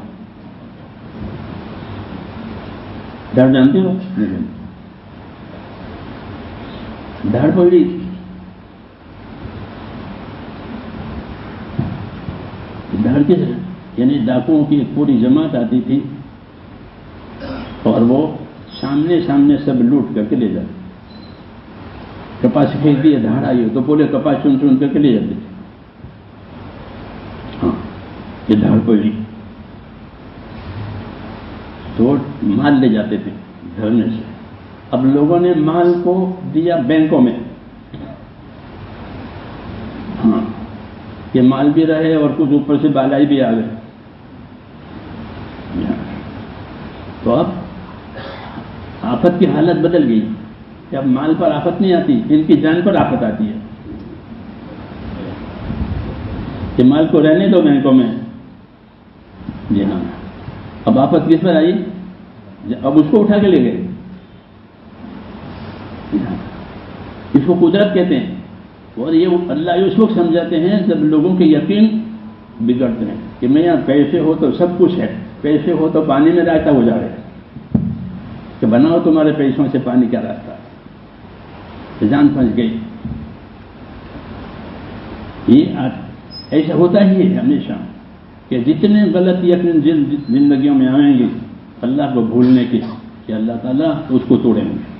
دھاڑ جانتے ہو؟ دھڑ پڑی. دھڑ کس یعنی ڈاکوؤں کی ایک پوری جماعت آتی تھی اور وہ سامنے سامنے سب لوٹ کر کے لے جاتے. کپاس پھینک دیے, دھاڑ آئی تو پورے کپاس چن چن کر کے لے جاتے تھے. ہاں, یہ دھاڑ پڑی تو مال لے جاتے تھے دھرنے سے. اب لوگوں نے مال کو دیا بینکوں میں. ہاں, یہ مال بھی رہے اور کچھ اوپر سے بالائی بھی آ گئے. تو اب آفت کی حالت بدل گئی کہ اب مال پر آفت نہیں آتی, ان کی جان پر آفت آتی ہے. کہ مال کو رہنے دو بینکوں میں. جی ہاں, اب آفت کس پر آئی؟ اب اس کو اٹھا کے لے گئے. اس کو قدرت کہتے ہیں. اور یہ اللہ اس وقت سمجھاتے ہیں جب لوگوں کے یقین بگڑتے ہیں کہ میں یہاں پیسے ہو تو سب کچھ ہے, پیسے ہو تو پانی میں راستہ ہو جائے کہ بناؤ تمہارے پیسوں سے پانی کا راستہ. جان پھنس گئی. یہ ایسا ہوتا ہی ہے ہمیشہ کہ جتنے غلط یقین زندگیوں میں آئیں گے اللہ کو بھولنے کی کہ اللہ تعالیٰ اس کو توڑیں گے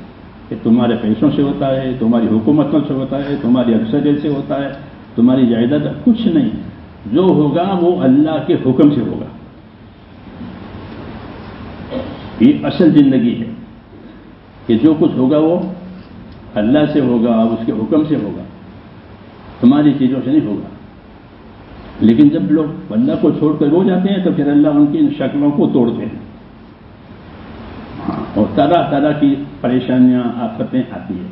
کہ تمہارے پیسوں سے ہوتا ہے, تمہاری حکومتوں سے ہوتا ہے, تمہاری اکثریت سے ہوتا ہے, تمہاری جائیداد کچھ نہیں. جو ہوگا وہ اللہ کے حکم سے ہوگا. یہ اصل زندگی ہے کہ جو کچھ ہوگا وہ اللہ سے ہوگا, اس کے حکم سے ہوگا, تمہاری چیزوں سے نہیں ہوگا. لیکن جب لوگ اللہ کو چھوڑ کر ہو جاتے ہیں تو پھر اللہ ان کی ان شکلوں کو توڑتے ہیں. اور طرح طرح کی پریشانیاں آفتیں آتی ہیں.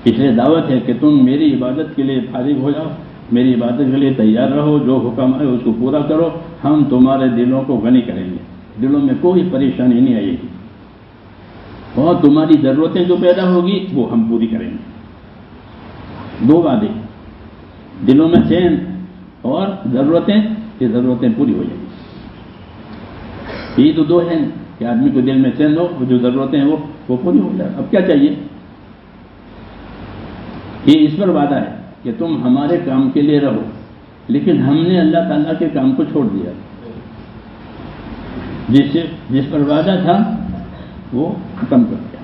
اس لیے دعوت ہے کہ تم میری عبادت کے لیے فارغ ہو جاؤ, میری عبادت کے لیے تیار رہو, جو حکم ہے اس کو پورا کرو. ہم تمہارے دلوں کو غنی کریں گے, دلوں میں کوئی پریشانی نہیں آئے گی, اور تمہاری ضرورتیں جو پیدا ہوگی وہ ہم پوری کریں گے. دو وعدے, دلوں میں چین اور ضرورتیں, یہ ضرورتیں پوری ہو جائیں گی. یہ تو دو ہیں کہ آدمی کو دل میں چین ہو, جو ضرورتیں ہیں وہ پوری ہو جائے. اب کیا چاہیے؟ یہ اس پر وعدہ ہے کہ تم ہمارے کام کے لیے رہو, لیکن ہم نے اللہ تعالیٰ کے کام کو چھوڑ دیا. جس پر وعدہ تھا وہ ختم کر دیا.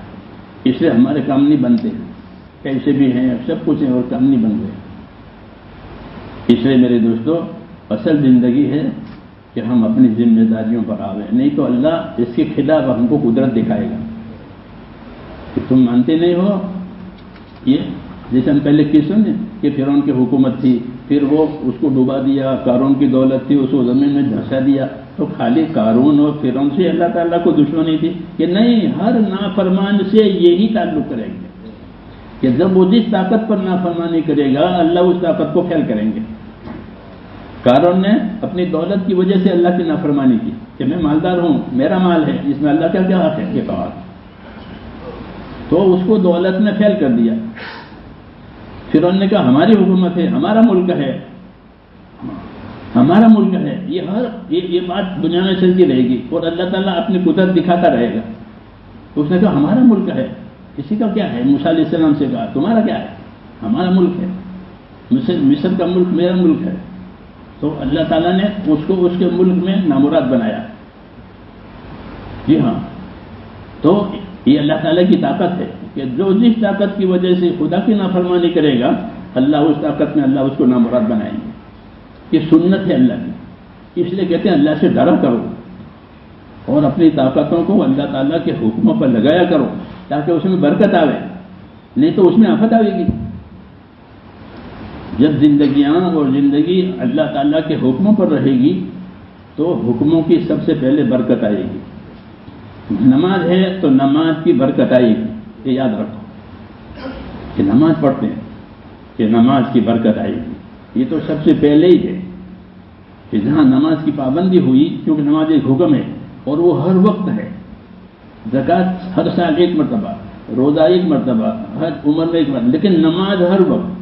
اس لیے ہمارے کام نہیں بنتے, پیسے بھی ہیں, سب کچھ ہیں, اور کام نہیں بن رہے. اس لیے میرے دوستو, اصل زندگی ہے کہ ہم اپنی ذمہ داریوں پر آویں, نہیں تو اللہ اس کے خلاف ہم کو قدرت دکھائے گا کہ تم مانتے نہیں ہو. یہ جیسے ہم پہلے کی سنے کہ فرعون کی حکومت تھی, پھر وہ اس کو ڈوبا دیا. قارون کی دولت تھی, اس کو زمین میں دھنسا دیا. تو خالی قارون اور فرعون سے اللہ تعالیٰ کو دشمنی تھی کہ نہیں, ہر نافرمان سے یہی تعلق کریں گے کہ جب وہ جس طاقت پر نافرمانی کرے گا اللہ اس طاقت کو فیل کریں گے. قارون نے اپنی دولت کی وجہ سے اللہ کی نافرمانی کی کہ میں مالدار ہوں, میرا مال ہے, اس میں اللہ کا کیا حق ہے, یہ کہا. تو اس کو دولت نے فیل کر دیا. فرعون نے کہا ہماری حکومت ہے, ہمارا ملک ہے, ہمارا ملک ہے. یہ بات دنیا میں چلتی رہے گی اور اللہ تعالیٰ اپنی قدرت دکھاتا رہے گا. اس نے کہا ہمارا ملک ہے, کسی کا کیا ہے؟ موسیٰ علیہ السلام سے کہا تمہارا کیا ہے؟ ہمارا ملک ہے, مصر کا ملک میرا ملک ہے. تو اللہ تعالیٰ نے اس کو اس کے ملک میں نامراد بنایا. جی ہاں, تو یہ اللہ تعالیٰ کی طاقت ہے کہ جو جس طاقت کی وجہ سے خدا کی نافرمانی کرے گا اللہ اس طاقت میں اللہ اس کو نامراد بنائیں گے. یہ سنت ہے اللہ کی. اس لیے کہتے ہیں اللہ سے ڈرا کرو اور اپنی طاقتوں کو اللہ تعالیٰ کے حکموں پر لگایا کرو تاکہ اس میں برکت آوے, نہیں تو اس میں آفت آئے گی. جب زندگیاں اور زندگی اللہ تعالیٰ کے حکموں پر رہے گی تو حکموں کی سب سے پہلے برکت آئے گی. نماز ہے تو نماز کی برکت آئے گی, یہ یاد رکھو کہ نماز پڑھتے ہیں کہ نماز کی برکت آئے گی. یہ تو سب سے پہلے ہی ہے کہ جہاں نماز کی پابندی ہوئی, کیونکہ نماز ایک حکم ہے اور وہ ہر وقت ہے. زکوٰۃ ہر سال ایک مرتبہ, روزہ ایک مرتبہ, ہر عمر میں ایک مرتبہ, لیکن نماز ہر وقت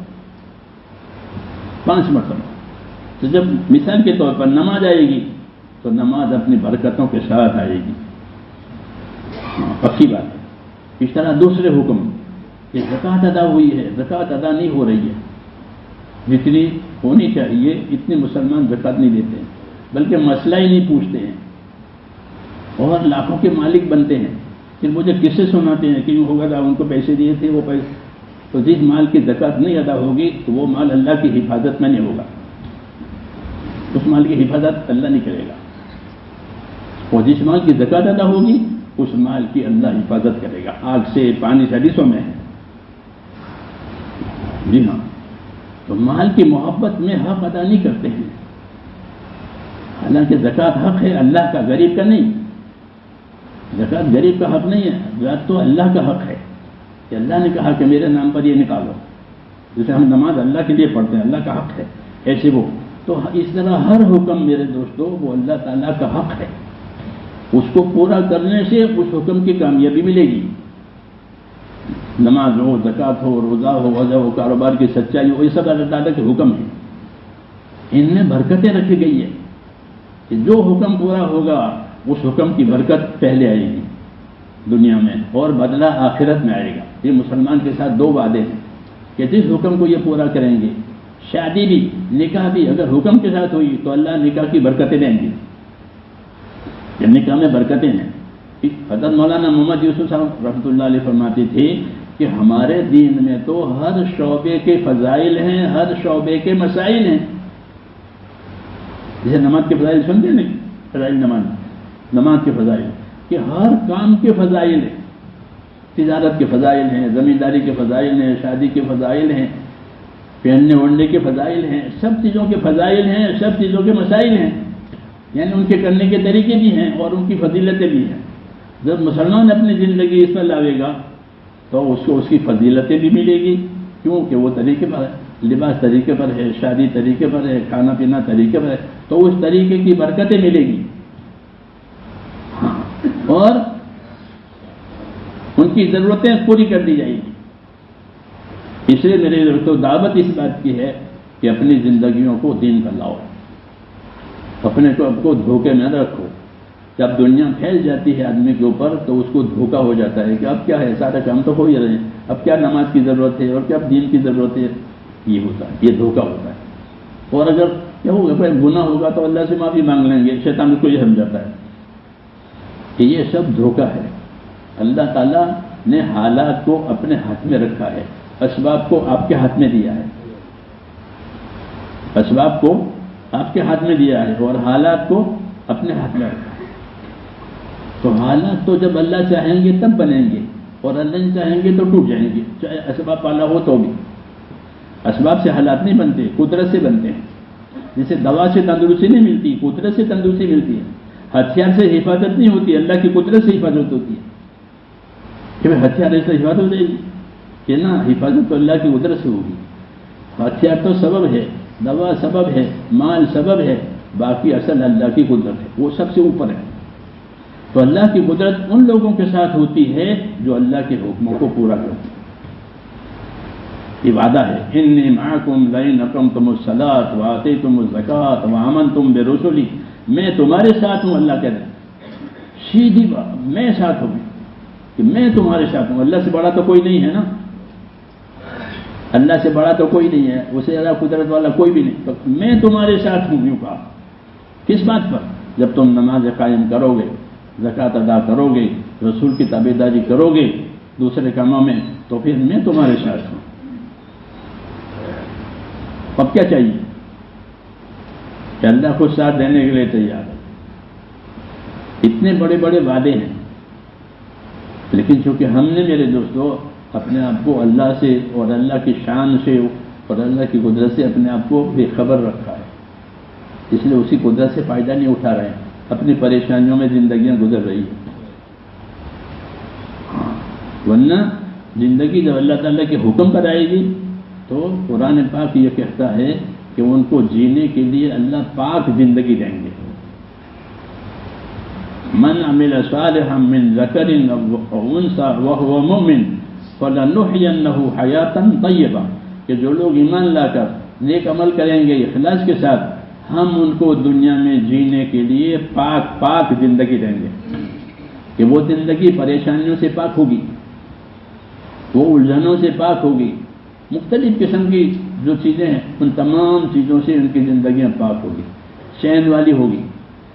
5 مرتبہ. تو جب مثال کے طور پر نماز آئے گی تو نماز اپنی برکتوں کے ساتھ آئے گی, پکی بات ہے. اس طرح دوسرے حکم کہ زکوٰۃ ادا ہوئی ہے، زکوٰۃ ادا نہیں ہو رہی ہے، جتنی ہونی چاہیے اتنے مسلمان زکوٰۃ نہیں دیتے ہیں، بلکہ مسئلہ ہی نہیں پوچھتے ہیں اور لاکھوں کے مالک بنتے ہیں، پھر مجھے کس سے سناتے ہیں کہ یوں ہوگا تھا، ان کو پیسے دیے تھے وہ پیسے، تو جس مال کی زکوٰۃ نہیں ادا ہوگی تو وہ مال اللہ کی حفاظت میں نہیں ہوگا، اس مال کی حفاظت اللہ نہیں کرے گا، اور جس مال کی زکوٰۃ ادا ہوگی اس مال کی اللہ حفاظت کرے گا، آگ سے پانی سے حدیثوں میں ہے۔ جی ہاں، تو مال کی محبت میں حق ادا نہیں کرتے ہیں، حالانکہ زکوٰۃ حق ہے اللہ کا، غریب کا نہیں، زکوٰۃ غریب کا حق نہیں ہے، زکوٰۃ تو اللہ کا حق ہے کہ اللہ نے کہا کہ میرے نام پر یہ نکالو، جیسے ہم نماز اللہ کے لیے پڑھتے ہیں، اللہ کا حق ہے، ایسے وہ تو اس طرح ہر حکم میرے دوستو وہ اللہ تعالیٰ کا حق ہے، اس کو پورا کرنے سے اس حکم کی کامیابی ملے گی، نماز ہو، زکوٰۃ ہو، روزہ ہو، وضع ہو، کاروبار کی سچائی ہو، یہ سب اللہ تعالیٰ کے حکم ہیں، ان میں برکتیں رکھی گئی ہے کہ جو حکم پورا ہوگا اس حکم کی برکت پہلے آئے گی دنیا میں اور بدلہ آخرت میں آئے گا۔ یہ مسلمان کے ساتھ دو وعدے ہیں کہ جس حکم کو یہ پورا کریں گے، شادی بھی نکاح بھی اگر حکم کے ساتھ ہوئی تو اللہ نکاح کی برکتیں دیں گے، جب نکاح میں برکتیں ہیں۔ حضرت مولانا محمد یوسف صاحب رحمۃ اللہ علیہ فرماتے تھے کہ ہمارے دین میں تو ہر شعبے کے فضائل ہیں، ہر شعبے کے مسائل ہیں، جیسے نماز کے فضائل سنتے نہیں، فضائل نماز کے فضائل کہ ہر کام کے فضائل ہیں، تجارت کے فضائل ہیں، زمینداری کے فضائل ہیں، شادی کے فضائل ہیں، پہننے اوڑھنے کے فضائل ہیں، سب چیزوں کے فضائل ہیں، سب چیزوں کے مسائل ہیں، یعنی ان کے کرنے کے طریقے بھی ہیں اور ان کی فضیلتیں بھی ہیں۔ جب مسلمان اپنی زندگی اس میں لاوے گا تو اس کو اس کی فضیلتیں بھی ملے گی، کیونکہ وہ طریقے پر ہے، لباس طریقے پر ہے، شادی طریقے پر ہے، کھانا پینا طریقے پر ہے، تو اس طریقے کی برکتیں ملے گی، اور ان کی ضرورتیں پوری کر دی جائیں گی۔ اس لیے میرے دوستوں دعوت اس بات کی ہے کہ اپنی زندگیوں کو دین پر لاؤ، اپنے کو دھوکے میں نہ رکھو۔ جب دنیا پھیل جاتی ہے آدمی کے اوپر تو اس کو دھوکہ ہو جاتا ہے کہ اب کیا ہے، سارے کام تو ہو ہی رہے ہیں، اب کیا نماز کی ضرورت ہے اور کیا دین کی ضرورت ہے، یہ ہوتا ہے، یہ دھوکہ ہوتا ہے۔ اور اگر کیا ہوگا، کوئی گناہ ہوگا تو اللہ سے معافی مانگ لیں گے، شیطان کو یہ سمجھاتا ہے کہ یہ سب دھوکہ ہے۔ اللہ تعالیٰ نے حالات کو اپنے ہاتھ میں رکھا ہے، اسباب کو آپ کے ہاتھ میں دیا ہے، اسباب کو آپ کے ہاتھ میں دیا ہے اور حالات کو اپنے ہاتھ میں رکھا ہے۔ تو حالات تو جب اللہ چاہیں گے تب بنیں گے اور اللہ نہیں چاہیں گے تو ٹوٹ جائیں گے، چاہے اسباب والا ہو تو بھی۔ اسباب سے حالات نہیں بنتے، قدرت سے بنتے ہیں۔ جیسے دوا سے تندرستی نہیں ملتی، قدرت سے تندرستی ملتی ہے۔ ہتھیار سے حفاظت نہیں ہوتی، اللہ کی قدرت سے حفاظت ہوتی ہے کہ ہتھیار سے حفاظت ہو جائے گی کہ نہ، حفاظت تو اللہ کی قدرت سے ہوگی۔ ہتھیار تو سبب ہے، دوا سبب ہے، مال سبب ہے، باقی اصل اللہ کی قدرت ہے، وہ سب سے اوپر ہے۔ تو اللہ کی قدرت ان لوگوں کے ساتھ ہوتی ہے جو اللہ کے حکموں کو پورا کرتے ہیں۔ یہ وعدہ ہے، انی معکم لئن اقمتم الصلاۃ وآتیتم الزکاۃ وآمنتم برسلی، میں تمہارے ساتھ ہوں، اللہ کہتے ہیں سیدھی بات، میں ساتھ ہوں کہ میں تمہارے ساتھ ہوں، اللہ سے بڑا تو کوئی نہیں ہے نا، اللہ سے بڑا تو کوئی نہیں ہے، اسے زیادہ قدرت والا کوئی بھی نہیں، تو میں تمہارے ساتھ ہوں، یوں کہا۔ کس بات پر؟ جب تم نماز قائم کرو گے، زکوٰۃ ادا کرو گے، رسول کی تابعداری کرو گے دوسرے کاموں میں، تو پھر میں تمہارے ساتھ ہوں۔ اب کیا چاہیے کہ اللہ کو ساتھ دینے کے لیے تیار ہے۔ اتنے بڑے بڑے وعدے ہیں، لیکن چونکہ ہم نے میرے دوستو اپنے آپ کو اللہ سے اور اللہ کی شان سے اور اللہ کی قدرت سے اپنے آپ کو بے خبر رکھا ہے، اس لیے اسی قدرت سے فائدہ نہیں اٹھا رہے ہیں، اپنی پریشانیوں میں زندگیاں گزر رہی ہیں۔ ورنہ زندگی جب اللہ تعالیٰ کے حکم پر آئے گی تو قرآن پاک یہ کہتا ہے کہ ان کو جینے کے لیے اللہ پاک زندگی دیں گے۔ من عمل صالحا من ذکر او انثى وهو مؤمن فلنحيينه حیاتا طیبہ، کہ جو لوگ ایمان لا کر نیک عمل کریں گے اخلاص کے ساتھ، ہم ان کو دنیا میں جینے کے لیے پاک زندگی دیں گے، کہ وہ زندگی پریشانیوں سے پاک ہوگی، وہ الجھنوں سے پاک ہوگی، مختلف قسم کی جو چیزیں ہیں ان تمام چیزوں سے ان کی زندگیاں پاک ہوگی، چین والی ہوگی،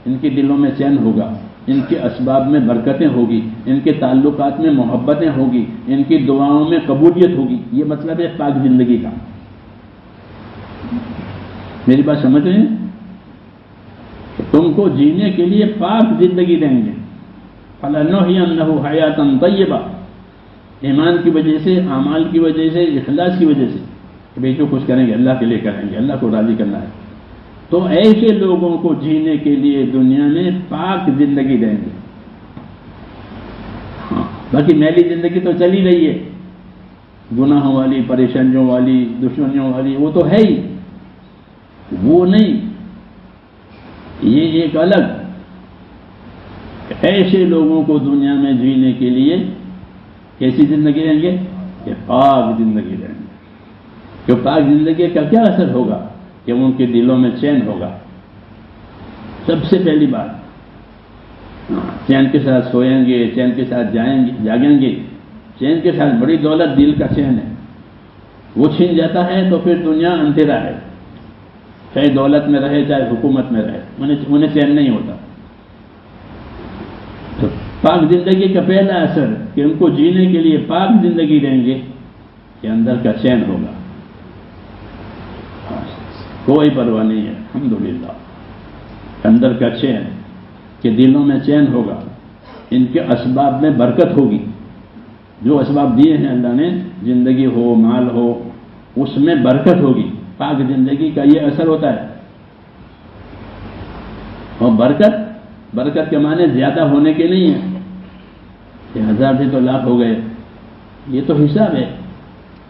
ان کے دلوں میں چین ہوگا، ان کے اسباب میں برکتیں ہوگی، ان کے تعلقات میں محبتیں ہوگی، ان کی دعاؤں میں قبولیت ہوگی۔ یہ مطلب ہے پاک زندگی کا۔ میری بات سمجھ رہے ہیں؟ تم کو جینے کے لیے پاک زندگی دیں گے، فَلَنُحْيِيَنَّهُ حَيَاةً طَيِّبَةً، ایمان کی وجہ سے، اعمال کی وجہ سے، اخلاص کی وجہ سے کہ بیٹو خوش کریں گے، اللہ کے لیے کریں گے، اللہ کو راضی کرنا ہے، تو ایسے لوگوں کو جینے کے لیے دنیا میں پاک زندگی دیں گے۔ باقی میلی زندگی تو چلی رہی ہے، گناہوں والی، پریشانیوں والی، دشمنیوں والی، وہ تو ہے ہی، وہ نہیں، یہ ایک الگ۔ ایسے لوگوں کو دنیا میں جینے کے لیے کیسی زندگی دیں گے؟ کہ پاک زندگی دیں گے۔ کہ پاک زندگی کا کیا اثر ہوگا؟ کہ ان کے دلوں میں چین ہوگا۔ سب سے پہلی بات، چین کے ساتھ سوئیں گے، چین کے ساتھ جاگیں گے، چین کے ساتھ۔ بڑی دولت دل کا چین ہے، وہ چھین جاتا ہے تو پھر دنیا اندھیرا ہے، چاہے دولت میں رہے چاہے حکومت میں رہے، انہیں چین نہیں ہوتا۔ تو پاک زندگی کا پہلا اثر کہ ان کو جینے کے لیے پاک زندگی دیں گے کہ اندر کا چین ہوگا، کوئی پرواہ نہیں ہے، الحمدللہ، اندر کا چین، کہ دلوں میں چین ہوگا، ان کے اسباب میں برکت ہوگی، جو اسباب دیے ہیں اللہ نے، زندگی ہو، مال ہو، اس میں برکت ہوگی۔ پاک زندگی کا یہ اثر ہوتا ہے۔ اور برکت کے معنی زیادہ ہونے کے نہیں ہیں کہ 1000 تھے تو لاکھ ہو گئے، یہ تو حساب ہے،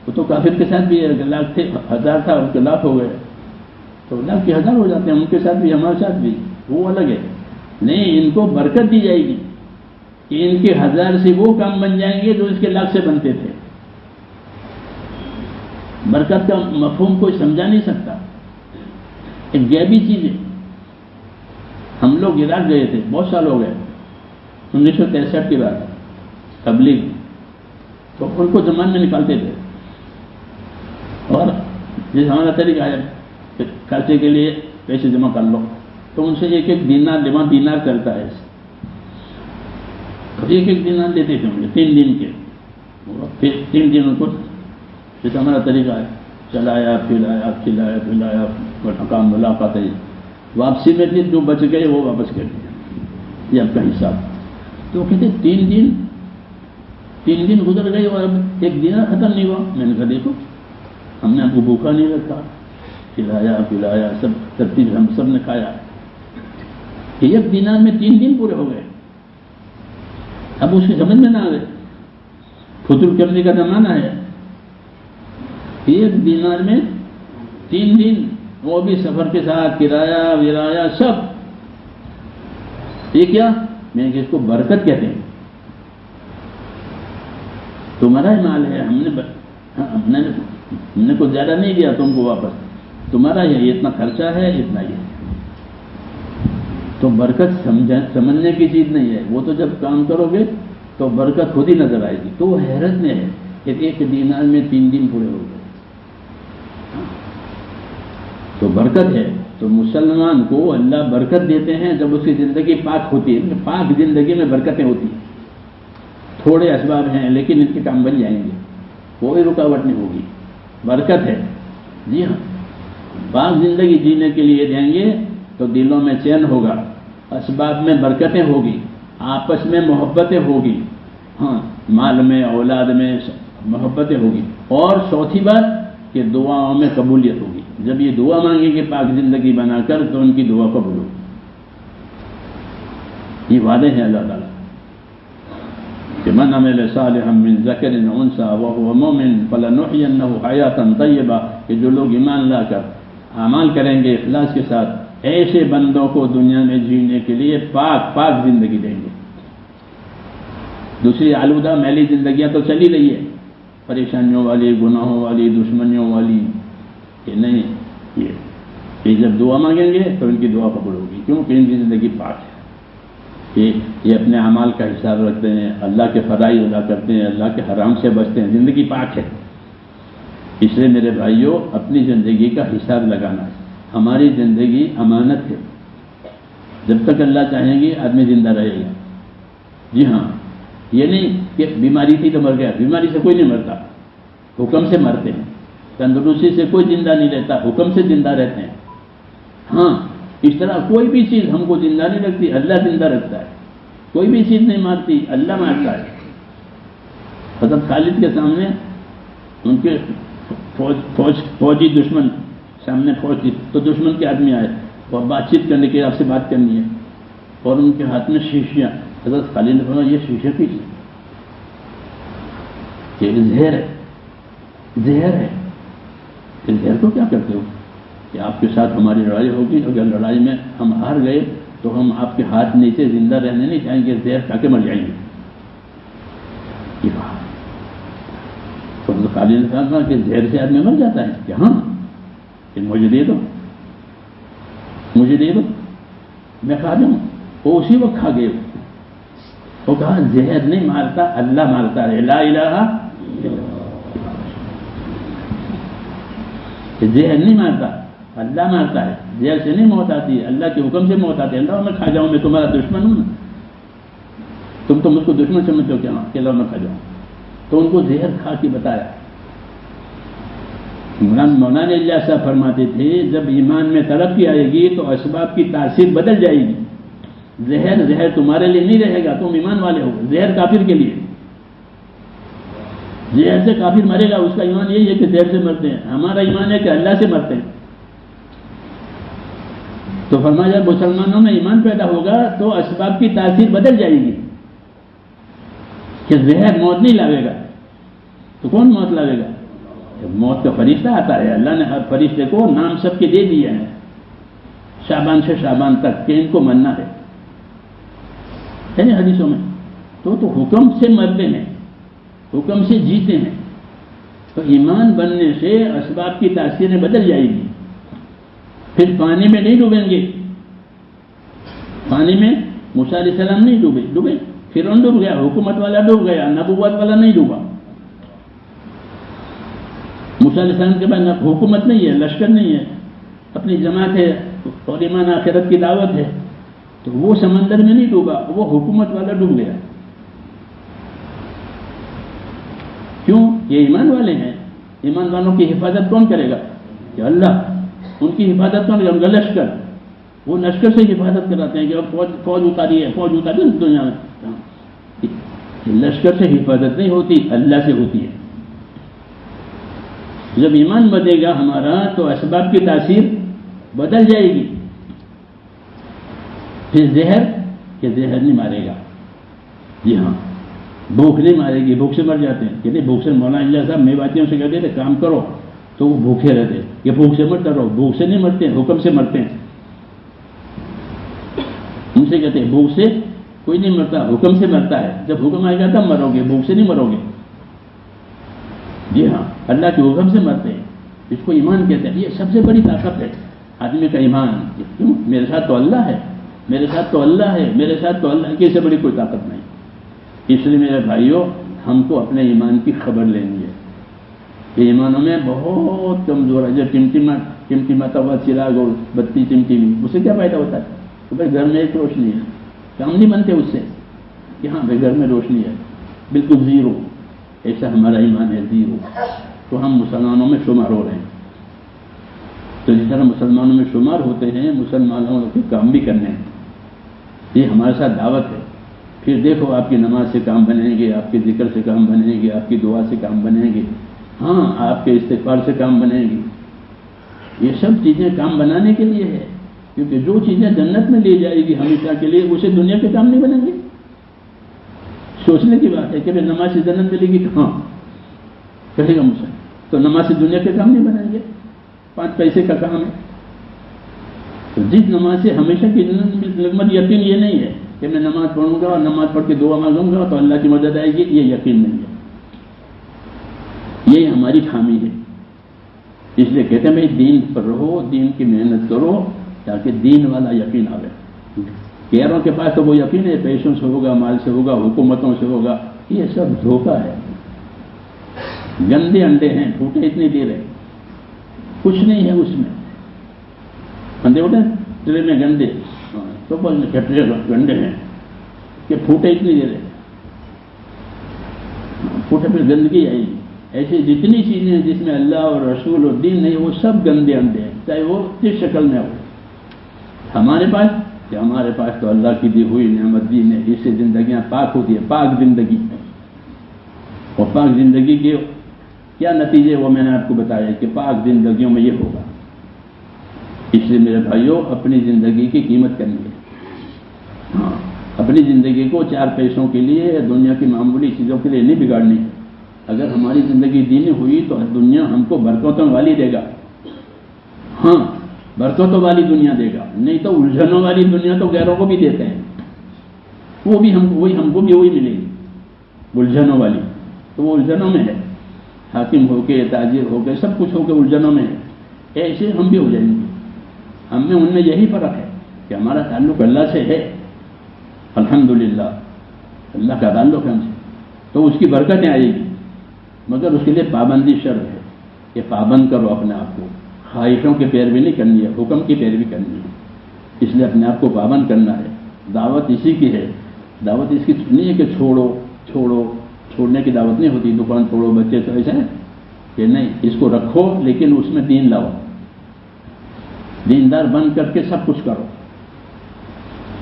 وہ تو کافر کے ساتھ بھی ہے، لاکھ تھے 1000 تھا ان کے لاکھ ہو گئے تو لاکھ کے 1000 ہو جاتے ہیں، ان کے ساتھ بھی ہمارے ساتھ بھی، وہ الگ ہے۔ نہیں، ان کو برکت دی جائے گی کہ ان کے 1000 سے وہ کام بن جائیں گے جو اس کے لاکھ سے بنتے تھے۔ برکت کا مفہوم کوئی سمجھا نہیں سکتا، ایک غیبی چیز ہے۔ ہم لوگ عراق گئے تھے، بہت سال ہو گئے، 1963 کی بات، تبلیغ، تو ان کو زمان میں نکالتے تھے، اور جس ہمارا طریقہ ہے کہ خرچے کے لیے پیسے جمع کر لو، تو ان سے ایک دینار چلتا ہے، ایک دینار دیتے تھے ہم 3 دن کے، پھر 3 دن ان کو، جیسے ہمارا طریقہ ہے، چلایا پھلایا کام ملاقات ہے، واپسی میں جو بچ گئے وہ واپس کر دیا، یہ آپ کا حساب۔ تو کہتے 3 دن گزر گئے اور اب 1 دینار ختم نہیں ہوا۔ میں نے کہا دیکھو، ہم نے آپ کو بھوکا نہیں رکھا، کھلایا پلایا، سب ترتیب ہم سب نے کھایا، کہ 1 دینار میں 3 دن پورے ہو گئے۔ اب اس کی سمجھ میں نہ آ گئے، فضول کرنے کا زمانہ ہے۔ 1 دینار میں 3 دن، وہ بھی سفر کے ساتھ، کرایہ ورایا سب۔ یہ کیا؟ میں کہ اس کو برکت کہتے ہیں۔ تمہارا ہی مال ہے، ہم نے کچھ زیادہ نہیں دیا تم کو واپس، تمہارا ہے، اتنا خرچہ ہے، اتنا ہی ہے۔ تو برکت سمجھنے کی چیز نہیں ہے، وہ تو جب کام کرو گے تو برکت خود ہی نظر آئے گی۔ تو وہ حیرت میں ہے کہ 1 دینار میں 3 دن پورے ہو گئے، تو برکت ہے۔ تو مسلمان کو اللہ برکت دیتے ہیں جب اس کی زندگی پاک ہوتی ہے۔ پاک زندگی میں برکتیں ہوتی ہیں، تھوڑے اسباب ہیں لیکن ان کے کام بن جائیں گے، کوئی رکاوٹ نہیں ہوگی، برکت ہے۔ جی ہاں، پاک زندگی جینے کے لیے دیں گے تو دلوں میں چین ہوگا، اسباب میں برکتیں ہوگی، آپس میں محبتیں ہوگی، ہاں، مال میں، اولاد میں محبتیں ہوگی، اور چوتھی بات کہ دعاؤں میں قبولیت ہوگی۔ جب یہ دعا مانگیں گے پاک زندگی بنا کر تو ان کی دعا قبول ہوگی۔ یہ وعدے ہیں اللہ تعالیٰ کہ من عمل صالحا من ذکر او انثی وهو مؤمن فلنحینہ حیاۃ طیبہ، کہ جو لوگ ایمان لا کر اعمال کریں گے اخلاص کے ساتھ، ایسے بندوں کو دنیا میں جینے کے لیے پاک زندگی دیں گے۔ دوسری آلودہ میلی زندگیاں تو چلی رہی ہے، پریشانیوں والی، گناہوں والی، دشمنیوں والی، کہ نہیں، یہ جب دعا مانگیں گے تو ان کی دعا قبول ہوگی، کیونکہ ان کی زندگی پاک ہے۔ کہ یہ اپنے اعمال کا حساب رکھتے ہیں، اللہ کے فرائض ادا کرتے ہیں، اللہ کے حرام سے بچتے ہیں، زندگی پاک ہے۔ اس لیے میرے بھائیوں، اپنی زندگی کا حساب لگانا ہے۔ ہماری زندگی امانت ہے، جب تک اللہ چاہیں گے آدمی زندہ رہے گا۔ جی ہاں، یہ نہیں کہ بیماری تھی تو مر گیا، بیماری سے کوئی نہیں مرتا، حکم سے مرتے ہیں۔ تندرستی سے کوئی زندہ نہیں رہتا، حکم سے زندہ رہتے ہیں۔ ہاں، اس طرح کوئی بھی چیز ہم کو زندہ نہیں رکھتی، اللہ زندہ رکھتا ہے۔ کوئی بھی چیز نہیں مارتی، اللہ مارتا ہے۔ حضرت خالد کے سامنے ان کے فوجی دشمن سامنے فوج تھی، تو دشمن کے آدمی آئے اور بات چیت کرنے کے، آپ سے بات کرنی ہے، اور ان کے ہاتھ میں شیشیاں۔ حضرت خالد نے فرمایا، یہ شیشے کی یہ زہر ہے، زہر ہے۔ کہ زہر کو کیا کرتے ہو؟ کہ آپ کے ساتھ ہماری لڑائی ہوگی، اگر لڑائی میں ہم ہار گئے تو ہم آپ کے ہاتھ نیچے زندہ رہنے نہیں چاہیں گے، زہر کھا کے مر جائیں گے۔ یہ بات تو خالد نے کہا کہ زہر سے آدمی مر جاتا ہے؟ کہ ہاں، کہ مجھے دے دو، مجھے دے دو، میں کھا جاؤں۔ وہ اسی وقت کھا گئے۔ وہ کہا زہر نہیں مارتا، اللہ مارتا ہے، لا الہ الا اللہ۔ زہر نہیں مارتا، اللہ مارتا ہے۔ زہر سے نہیں موت آتی ہے، اللہ کے حکم سے موت آتی ہے۔ اللہ میں کھا جاؤں، میں تمہارا دشمن ہوں نا، تم تو مجھ کو دشمن سمجھتے ہو کیا؟ کہ اللہ میں کھا جاؤں۔ تو ان کو زہر کھا کے بتایا۔ مولانا اللہ صاحب فرماتے تھے، جب ایمان میں ترقی آئے گی تو اسباب کی تاثیر بدل جائے گی۔ زہر تمہارے لیے نہیں رہے گا، تم ایمان والے ہو، زہر کافر کے لیے۔ زہر سے کافر مرے گا، اس کا ایمان یہی ہے کہ زہر سے مرتے ہیں، ہمارا ایمان ہے کہ اللہ سے مرتے ہیں۔ تو فرمایا جب مسلمانوں میں ایمان پیدا ہوگا تو اسباب کی تاثیر بدل جائے گی، کہ زہر موت نہیں لاوے گا۔ تو کون موت لاوے گا؟ موت کا فرشتہ آتا ہے، اللہ نے ہر فرشتے کو نام سب کے دے دیے ہیں، شعبان سے شعبان تک، کہ ان کو مننا ہے نا حدیثوں میں۔ تو حکم سے مرتے ہیں، حکم سے جیتے ہیں۔ تو ایمان بننے سے اسباب کی تاثیریں بدل جائے گی۔ پھر پانی میں نہیں ڈوبیں گے، پانی میں موسیٰ علیہ السلام نہیں ڈوبے، فرعون ڈوب گیا، حکومت والا ڈوب گیا، نبوت والا نہیں ڈوبا۔ موسیٰ علیہ السلام کے بعد حکومت نہیں ہے، لشکر نہیں ہے، اپنی جماعت ہے اور ایمان آخرت کی دعوت ہے، تو وہ سمندر میں نہیں ڈوبا، وہ حکومت والا ڈوب گیا۔ کیوں؟ یہ ایمان والے ہیں۔ ایمان والوں کی حفاظت کون کرے گا؟ کہ اللہ۔ ان کی حفاظت کون کرے گا؟ لشکر۔ وہ لشکر سے حفاظت کراتے ہیں کہ فوج اتاری ہے، فوج اتاری ہے دنیا میں۔ لشکر سے حفاظت نہیں ہوتی، اللہ سے ہوتی ہے۔ جب ایمان بدے گا ہمارا تو اسباب کی تاثیر بدل جائے گی۔ پھر زہر نہیں مارے گا۔ جی ہاں، بھوک نہیں مارے گی، بھوک سے مر جاتے ہیں۔ کہتے بھوک سے، مولانا اللہ صاحب میواتیوں سے کہتے تھے کام کرو تو وہ بھوکے رہتے، یہ بھوک سے مت ڈرو، بھوک سے نہیں مرتے ہیں، حکم سے مرتے ہیں۔ ان سے کہتے ہیں بھوک سے کوئی نہیں مرتا، حکم سے مرتا ہے، جب حکم آئے گا تب مرو گے، بھوک سے نہیں مرو گے۔ جی ہاں، اللہ کے حکم سے مرتے ہیں، اس کو ایمان کہتے ہیں۔ یہ سب سے بڑی طاقت ہے آدمی کا ایمان۔ کیوں؟ میرے ساتھ تو اللہ ہے، میرے ساتھ تو اللہ ہے، میرے ساتھ تو اللہ کی سے بڑی کوئی طاقت نہیں۔ اس لیے میرے بھائیوں، ہم کو اپنے ایمان کی خبر لینی ہے کہ ایمانوں میں بہت کمزور ہے۔ جو ٹمٹماتا ہوا چراغ اور بتی ٹمٹمی، اس سے کیا فائدہ ہوتا ہے؟ کہ بھائی گھر میں ایک روشنی ہے، کام نہیں بنتے اس سے کہ ہاں بھائی گھر میں روشنی ہے، بالکل زیرو۔ ایسا ہمارا ایمان ہے، زیرو۔ تو ہم مسلمانوں میں شمار ہو رہے ہیں۔ تو جس طرح مسلمانوں میں شمار ہوتے ہیں، مسلمانوں کے کام بھی کرنے ہیں۔ یہ ہمارے ساتھ دعوت ہے۔ پھر دیکھو آپ کی نماز سے کام بنیں گے، آپ کے ذکر سے کام بنیں گے، آپ کی دعا سے کام بنیں گے، ہاں آپ کے استغفار سے کام بنیں گے۔ یہ سب چیزیں کام بنانے کے لیے ہے، کیونکہ جو چیزیں جنت میں لے جائے گی ہمیشہ کے لیے، اسے دنیا کے کام نہیں بنیں گے۔ سوچنے کی بات ہے کہ نماز سے جنت ملے گی تو ہاں کہے گا مجھ سے، تو نماز سے دنیا کے کام نہیں بنیں گے، 5 پیسے کا کام ہے۔ تو جس نماز سے ہمیشہ کی جنت، یقین یہ نہیں ہے کہ میں نماز پڑھوں گا اور نماز پڑھ کے دعا مانگوں گا تو اللہ کی مدد آئے گی، یہ یقین نہیں ہے، یہ ہماری خامی ہے۔ اس لیے کہتے ہیں بھائی دین پر رہو، دین کی محنت کرو تاکہ دین والا یقین آئے۔ غیروں کے پاس تو وہ یقین ہے پیسوں سے ہوگا، مال سے ہوگا، حکومتوں سے ہوگا، یہ سب دھوکہ ہے، گندے انڈے ہیں، پھوٹے اتنی دیر ہے، کچھ نہیں ہے اس میں، اندے اٹھے ٹرے میں گندے، تو بس ٹرے گندے ہیں کہ پھوٹے اتنی دیر ہے، پھوٹے پہ گندگی آئے گی۔ ایسے جتنی چیزیں ہیں جس میں اللہ اور رسول اور دین نہیں، وہ سب گندے انڈے ہیں، چاہے وہ کس شکل میں ہو۔ ہمارے پاس کہ ہمارے پاس تو اللہ کی دی ہوئی نعمت دین ہے، اس سے زندگیاں پاک ہوتی ہے، پاک زندگی، اور پاک زندگی کے کیا نتیجے وہ میں نے آپ کو بتایا کہ پاک زندگیوں میں یہ ہوگا۔ اس لیے میرے بھائیوں اپنی زندگی کی قیمت کرنی ہے، ہاں اپنی زندگی کو چار پیسوں کے لیے دنیا کی معمولی چیزوں کے لیے نہیں بگاڑنی۔ اگر ہماری زندگی دینی ہوئی تو دنیا ہم کو برکتوں والی دے گا، ہاں برکتوں والی دنیا دے گا، نہیں تو الجھنوں والی دنیا تو غیروں کو بھی دیتے ہیں، وہ بھی ہم کو بھی وہی ملے گی الجھنوں والی، تو وہ الجھنوں میں ہے، حاکم ہو کے تاجر ہو کے سب کچھ ہو کے الجھنوں میں ہے، ایسے ہم بھی ہو جائیں گے۔ ہم میں ان میں یہی فرق ہے کہ ہمارا تعلق اللہ سے ہے، الحمدللہ اللہ کا تعلق ہے ہم سے، تو اس کی برکتیں آئے گی، مگر اس کے لیے پابندی شرط ہے کہ پابند کرو اپنے آپ کو، خواہشوں کی پیروی نہیں کرنی ہے، حکم کی پیروی کرنی ہے، اس لیے اپنے آپ کو پابند کرنا ہے۔ دعوت اسی کی ہے، دعوت اس کی نہیں ہے کہ چھوڑنے کی دعوت نہیں ہوتی، دکان چھوڑو بچے تو ایسا ہے کہ نہیں، اس کو رکھو لیکن اس میں دین لاؤ، دیندار بن کر کے سب کچھ کرو،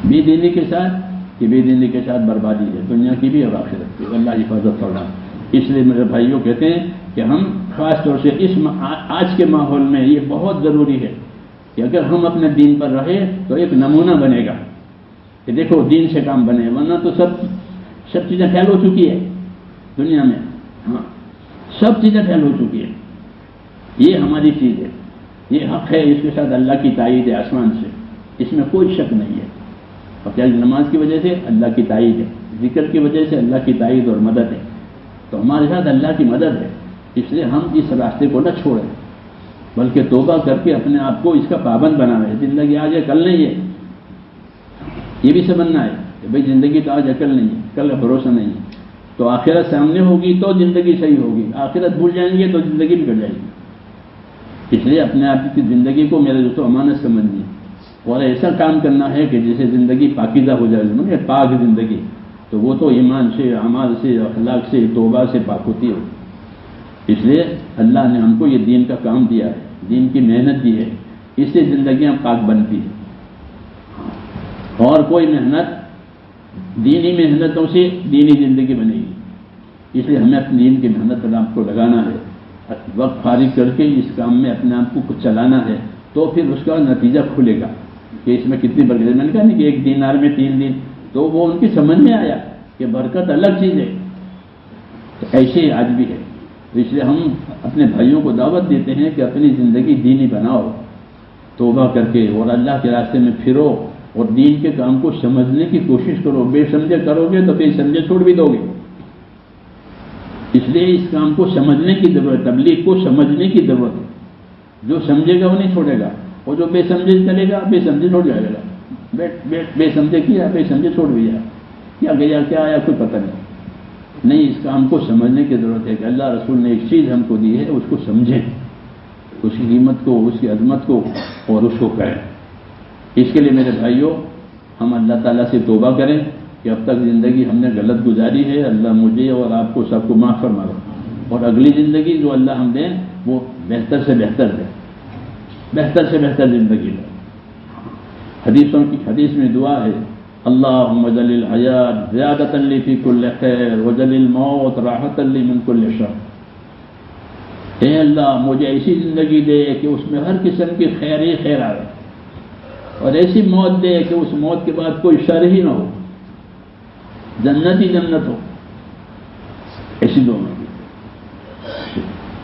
بے دینی کے ساتھ کہ بے دینی کے ساتھ بربادی ہے، دنیا کی بھی اور آخرت کی، اللہ حفاظت کرنا۔ اس لیے میرے بھائیوں کہتے ہیں کہ ہم خاص طور سے آج کے ماحول میں یہ بہت ضروری ہے کہ اگر ہم اپنے دین پر رہے تو ایک نمونہ بنے گا کہ دیکھو دین سے کام بنے، ورنہ تو سب چیزیں پھیل ہو چکی ہے دنیا میں، ہاں سب چیزیں پھیل ہو چکی ہے، یہ ہماری چیز ہے، یہ حق ہے، اس کے ساتھ اللہ کی تائید ہے آسمان سے، اس میں کوئی شک نہیں ہے، اور کیا نماز کی وجہ سے اللہ کی تائید ہے، ذکر کی وجہ سے اللہ کی تائید اور مدد ہے، تو ہمارے ساتھ اللہ کی مدد ہے، اس لیے ہم اس راستے کو نہ چھوڑیں بلکہ توبہ کر کے اپنے آپ کو اس کا پابند بنا رہے۔ زندگی آج ہے کل نہیں ہے، یہ بھی سمجھنا ہے کہ بھائی زندگی تو آج کل نہیں ہے، کل کا بھروسہ نہیں ہے، تو آخرت سامنے ہوگی تو زندگی صحیح ہوگی، آخرت بھول جائیں گے تو زندگی بگڑ جائے گی۔ اس لیے اپنے آپ کی زندگی کو میرے دوستوں امانت سمجھنی اور ایسا کام کرنا ہے کہ جسے زندگی پاکیزہ ہو جائے، پاک زندگی، تو وہ تو ایمان سے، اعمال سے، اخلاق سے، توبہ سے پاک ہوتی ہو۔ اس لیے اللہ نے ہم کو یہ دین کا کام دیا ہے، دین کی محنت دی ہے، اس سے زندگیاں پاک بنتی ہیں، اور کوئی محنت دینی محنتوں سے دینی زندگی بنے گی۔ اس لیے ہمیں اپنی دین کی محنت پر آپ کو لگانا ہے، وقت فارغ کر کے اس کام میں اپنے آپ کو کچھ چلانا ہے، تو پھر اس کا نتیجہ کھلے گا کہ اس میں کتنی برکت ہے۔ میں نے کہا نہیں کہ 1 دینار میں 3 دن، تو وہ ان کی سمجھ میں آیا کہ برکت الگ چیز ہے، تو ایسے آج بھی ہے۔ تو اس لیے ہم اپنے بھائیوں کو دعوت دیتے ہیں کہ اپنی زندگی دینی بناؤ، توبہ کر کے، اور اللہ کے راستے میں پھرو، اور دین کے کام کو سمجھنے کی کوشش کرو۔ بے سمجھے کرو گے تو بے سمجھے چھوڑ بھی دو گے، اس لیے اس کام کو سمجھنے کی ضرورت، تبلیغ کو سمجھنے کی ضرورت ہے۔ جو سمجھے گا وہ نہیں چھوڑے گا، اور جو بے سمجھے چلے گا بے سمجھے چھوڑ جائے گا، بے سمجھے کیا بے سمجھے چھوڑ بھی جائے، کیا گیا کیا آیا کوئی پتہ نہیں۔ اس کام کو سمجھنے کی ضرورت ہے کہ اللہ رسول نے ایک چیز ہم کو دی ہے، اس کو سمجھیں، اس کی قیمت کو، اس کی عظمت کو، اور اس کو کریں۔ اس کے لیے میرے بھائیوں ہم اللہ تعالیٰ سے توبہ کریں کہ اب تک زندگی ہم نے غلط گزاری ہے، اللہ مجھے اور آپ کو سب کو معاف فرما دے، اور اگلی زندگی جو اللہ ہم دیں وہ بہتر سے بہتر دے، بہتر سے بہتر زندگی دے۔ حدیث میں دعا ہے، اللہم اجعل الحیات زیادۃ لی فی کل خیر واجعل الموت راحۃ لی من کل شر۔ اے اللہ مجھے ایسی زندگی دے کہ اس میں ہر قسم کی خیر ہی خیر آئے، اور ایسی موت دے کہ اس موت کے بعد کوئی شر ہی نہ ہو، جنت ہی جنت ہو، ایسی دعا مانگی۔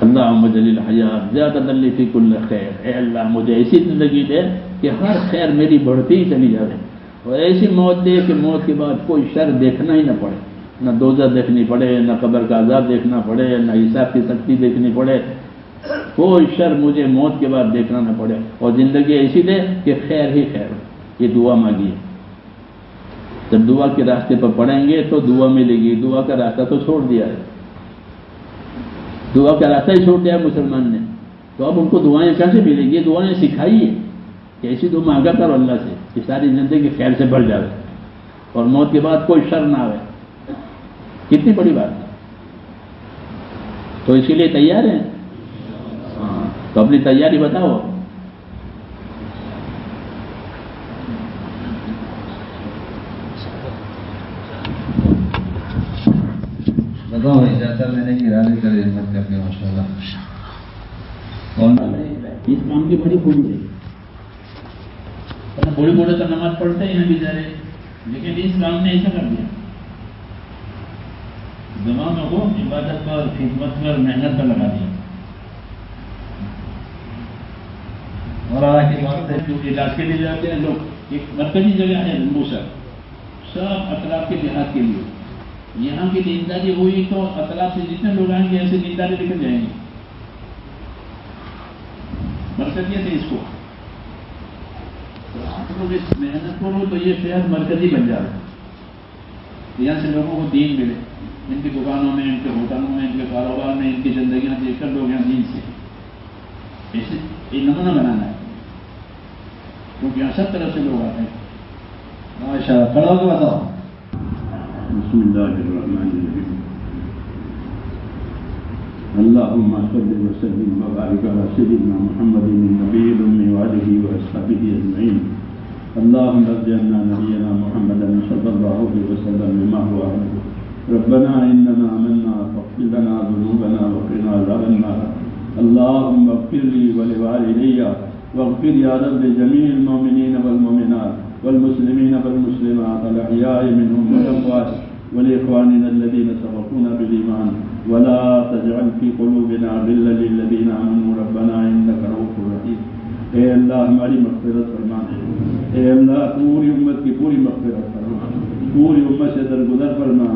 اللہم اجعل الحیات زیادۃ لی فی کل خیر، اے اللہ مجھے ایسی زندگی دے کہ ہر خیر میری بڑھتی ہی چلی جائے، اور ایسی موت دے کہ موت کے بعد کوئی شر دیکھنا ہی نہ پڑے، نہ دوزخ دیکھنی پڑے، نہ قبر کا عذاب دیکھنا پڑے، نہ حساب کی سختی دیکھنی پڑے، کوئی شر مجھے موت کے بعد دیکھنا نہ پڑے، اور زندگی ایسی دے کہ خیر ہی خیر ہو۔ یہ دعا مانگی ہے۔ جب دعا کے راستے پر پڑیں گے تو دعا ملے گی، دعا کا راستہ تو چھوڑ دیا ہے، دعا کا راستہ ہی چھوڑ دیا مسلمان نے، تو اب ان کو دعائیں کہاں سے ملیں گی؟ دعائیں سکھائی ہے کہ ایسی دعا مانگا کرو اللہ سے کہ ساری زندگی خیر سے بھر جائے اور موت کے بعد کوئی شر نہ آئے۔ کتنی بڑی بات ہے، تو اس کے لیے تیار ہیں؟ ہاں، تو اپنی تیاری بتاؤ۔ بتاؤ اجازت لینے کی ارادے کرے ہمت کر کے ماشاء اللہ۔ اس کام کی بڑی خوبی ہے، بڑے بڑے تو نماز پڑھتے ہیں بیچارے، لیکن اس کام نے ایسا کر دیا، دماغوں کو عبادت پر، خدمت پر، محنت پر لگا دیا۔ اور اللہ کی بات ہے، جو علاج کے لیے جاتے ہیں لوگ، ایک مرکزی جگہ ہے موسر، سب اطراف کے دیہات کے لیے، یہاں کی دینداری ہوئی تو اطراف سے جتنے لوگ آئیں گے ایسے دینداری لے کر جائیں گے۔ مرکزیت ہے اس کو، آپ لوگ اس محنت کرو تو یہ شہر مرکزی بن جائے، یہاں سے لوگوں کو دین ملے، ان کی دکانوں میں، ان کے ہوٹلوں میں، ان کے کاروبار میں، ان کی زندگیاں دیکھ کر لوگ یہاں دین سے ایسے یہ نمونہ بنانا ہے، کیونکہ یہاں سب طرح سے لوگ آتے ہیں۔ ماشاء اللہ، کھڑا ہو کے بتاؤ۔ بسم اللہ الرحمن الرحیم، اللہم صل وسلم وبارک علی سیدنا محمد النبی الأمی وآلہ وأصحابہ اجمعین، اللہم رضی عنا نبینا محمد صلی اللہ علیہ وسلم بما هو أهلہ، ربنا اننا آمنا فاغفر لنا ذنوبنا وقنا عذاب النار، اللہم اغفر لی ولوالدی واغفر یا رب جمیع المؤمنین والمؤمنات والمسلمین والمسلمات الأحیاء منهم والأموات ولإخواننا الذين سبقونا بالإيمان ولا تجعل في قلوبنا غلا للذين آمنوا ربنا إنك رؤوف رحيم۔ اے اللہ ہماری مغفرت فرما، اے اللہ پوری امت کی پوری مغفرت فرما، پوری امت سے درگزر فرما،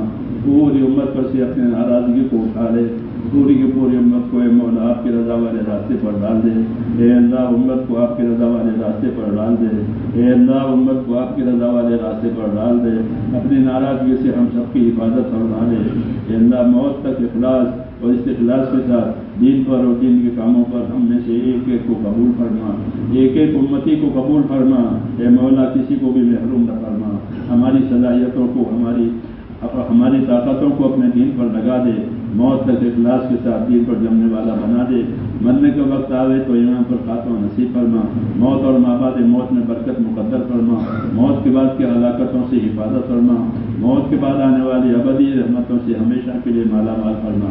پوری امت پر سے اپنے ناراضگی کو اٹھا لے، پوری کی پوری امت کو اے مولا آپ کی رضا والے راستے پر ڈال دے، اے اللہ امت کو آپ کی رضا والے راستے پر ڈال دے، اے اللہ امت کو آپ کی رضا والے راستے پر ڈال دے، اپنی ناراضگی سے ہم سب کی حفاظت فرما لے، اے اللہ موت تک اخلاص اور استخلاص کے ساتھ دین پر اور دین کے کاموں پر ہم میں سے ایک ایک کو قبول فرما، ایک ایک امتی کو قبول فرما، اے مولا کسی کو بھی محروم نہ فرما، ہماری صلاحیتوں کو، ہماری طاقتوں کو اپنے دین پر لگا دے، موت تک اخلاص کے ساتھ دین پر جمنے والا بنا دے، مرنے کا وقت آوے تو ایمان پر خاتمہ نصیب فرما، موت اور ما بعد موت میں برکت مقدر فرما، موت کے بعد کی ہلاکتوں سے حفاظت فرما، موت کے بعد آنے والی ابدی رحمتوں سے ہمیشہ کے لیے مالا مال فرما،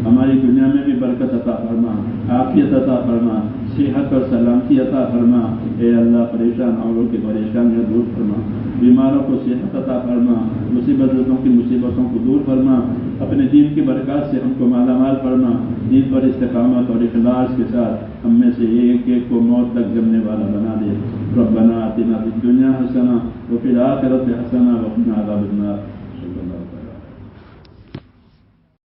ہماری دنیا میں بھی برکت عطا فرما، عافیت عطا فرما، صحت اور سلامتی عطا فرما، اے اللہ پریشان اوروں کی پریشانیاں دور فرما، بیماروں کو صحت عطا فرما، مصیبتوں کی مصیبتوں کو دور فرما، اپنے دین کی برکات سے ہم کو مالا مال فرما، دین پر استقامت اور اخلاص کے ساتھ ہم میں سے ایک ایک کو موت تک جمنے والا بنا دے۔ ربنا آتنا فی الدنیا حسنہ وفی الآخرۃ حسنہ وقنا عذاب النار۔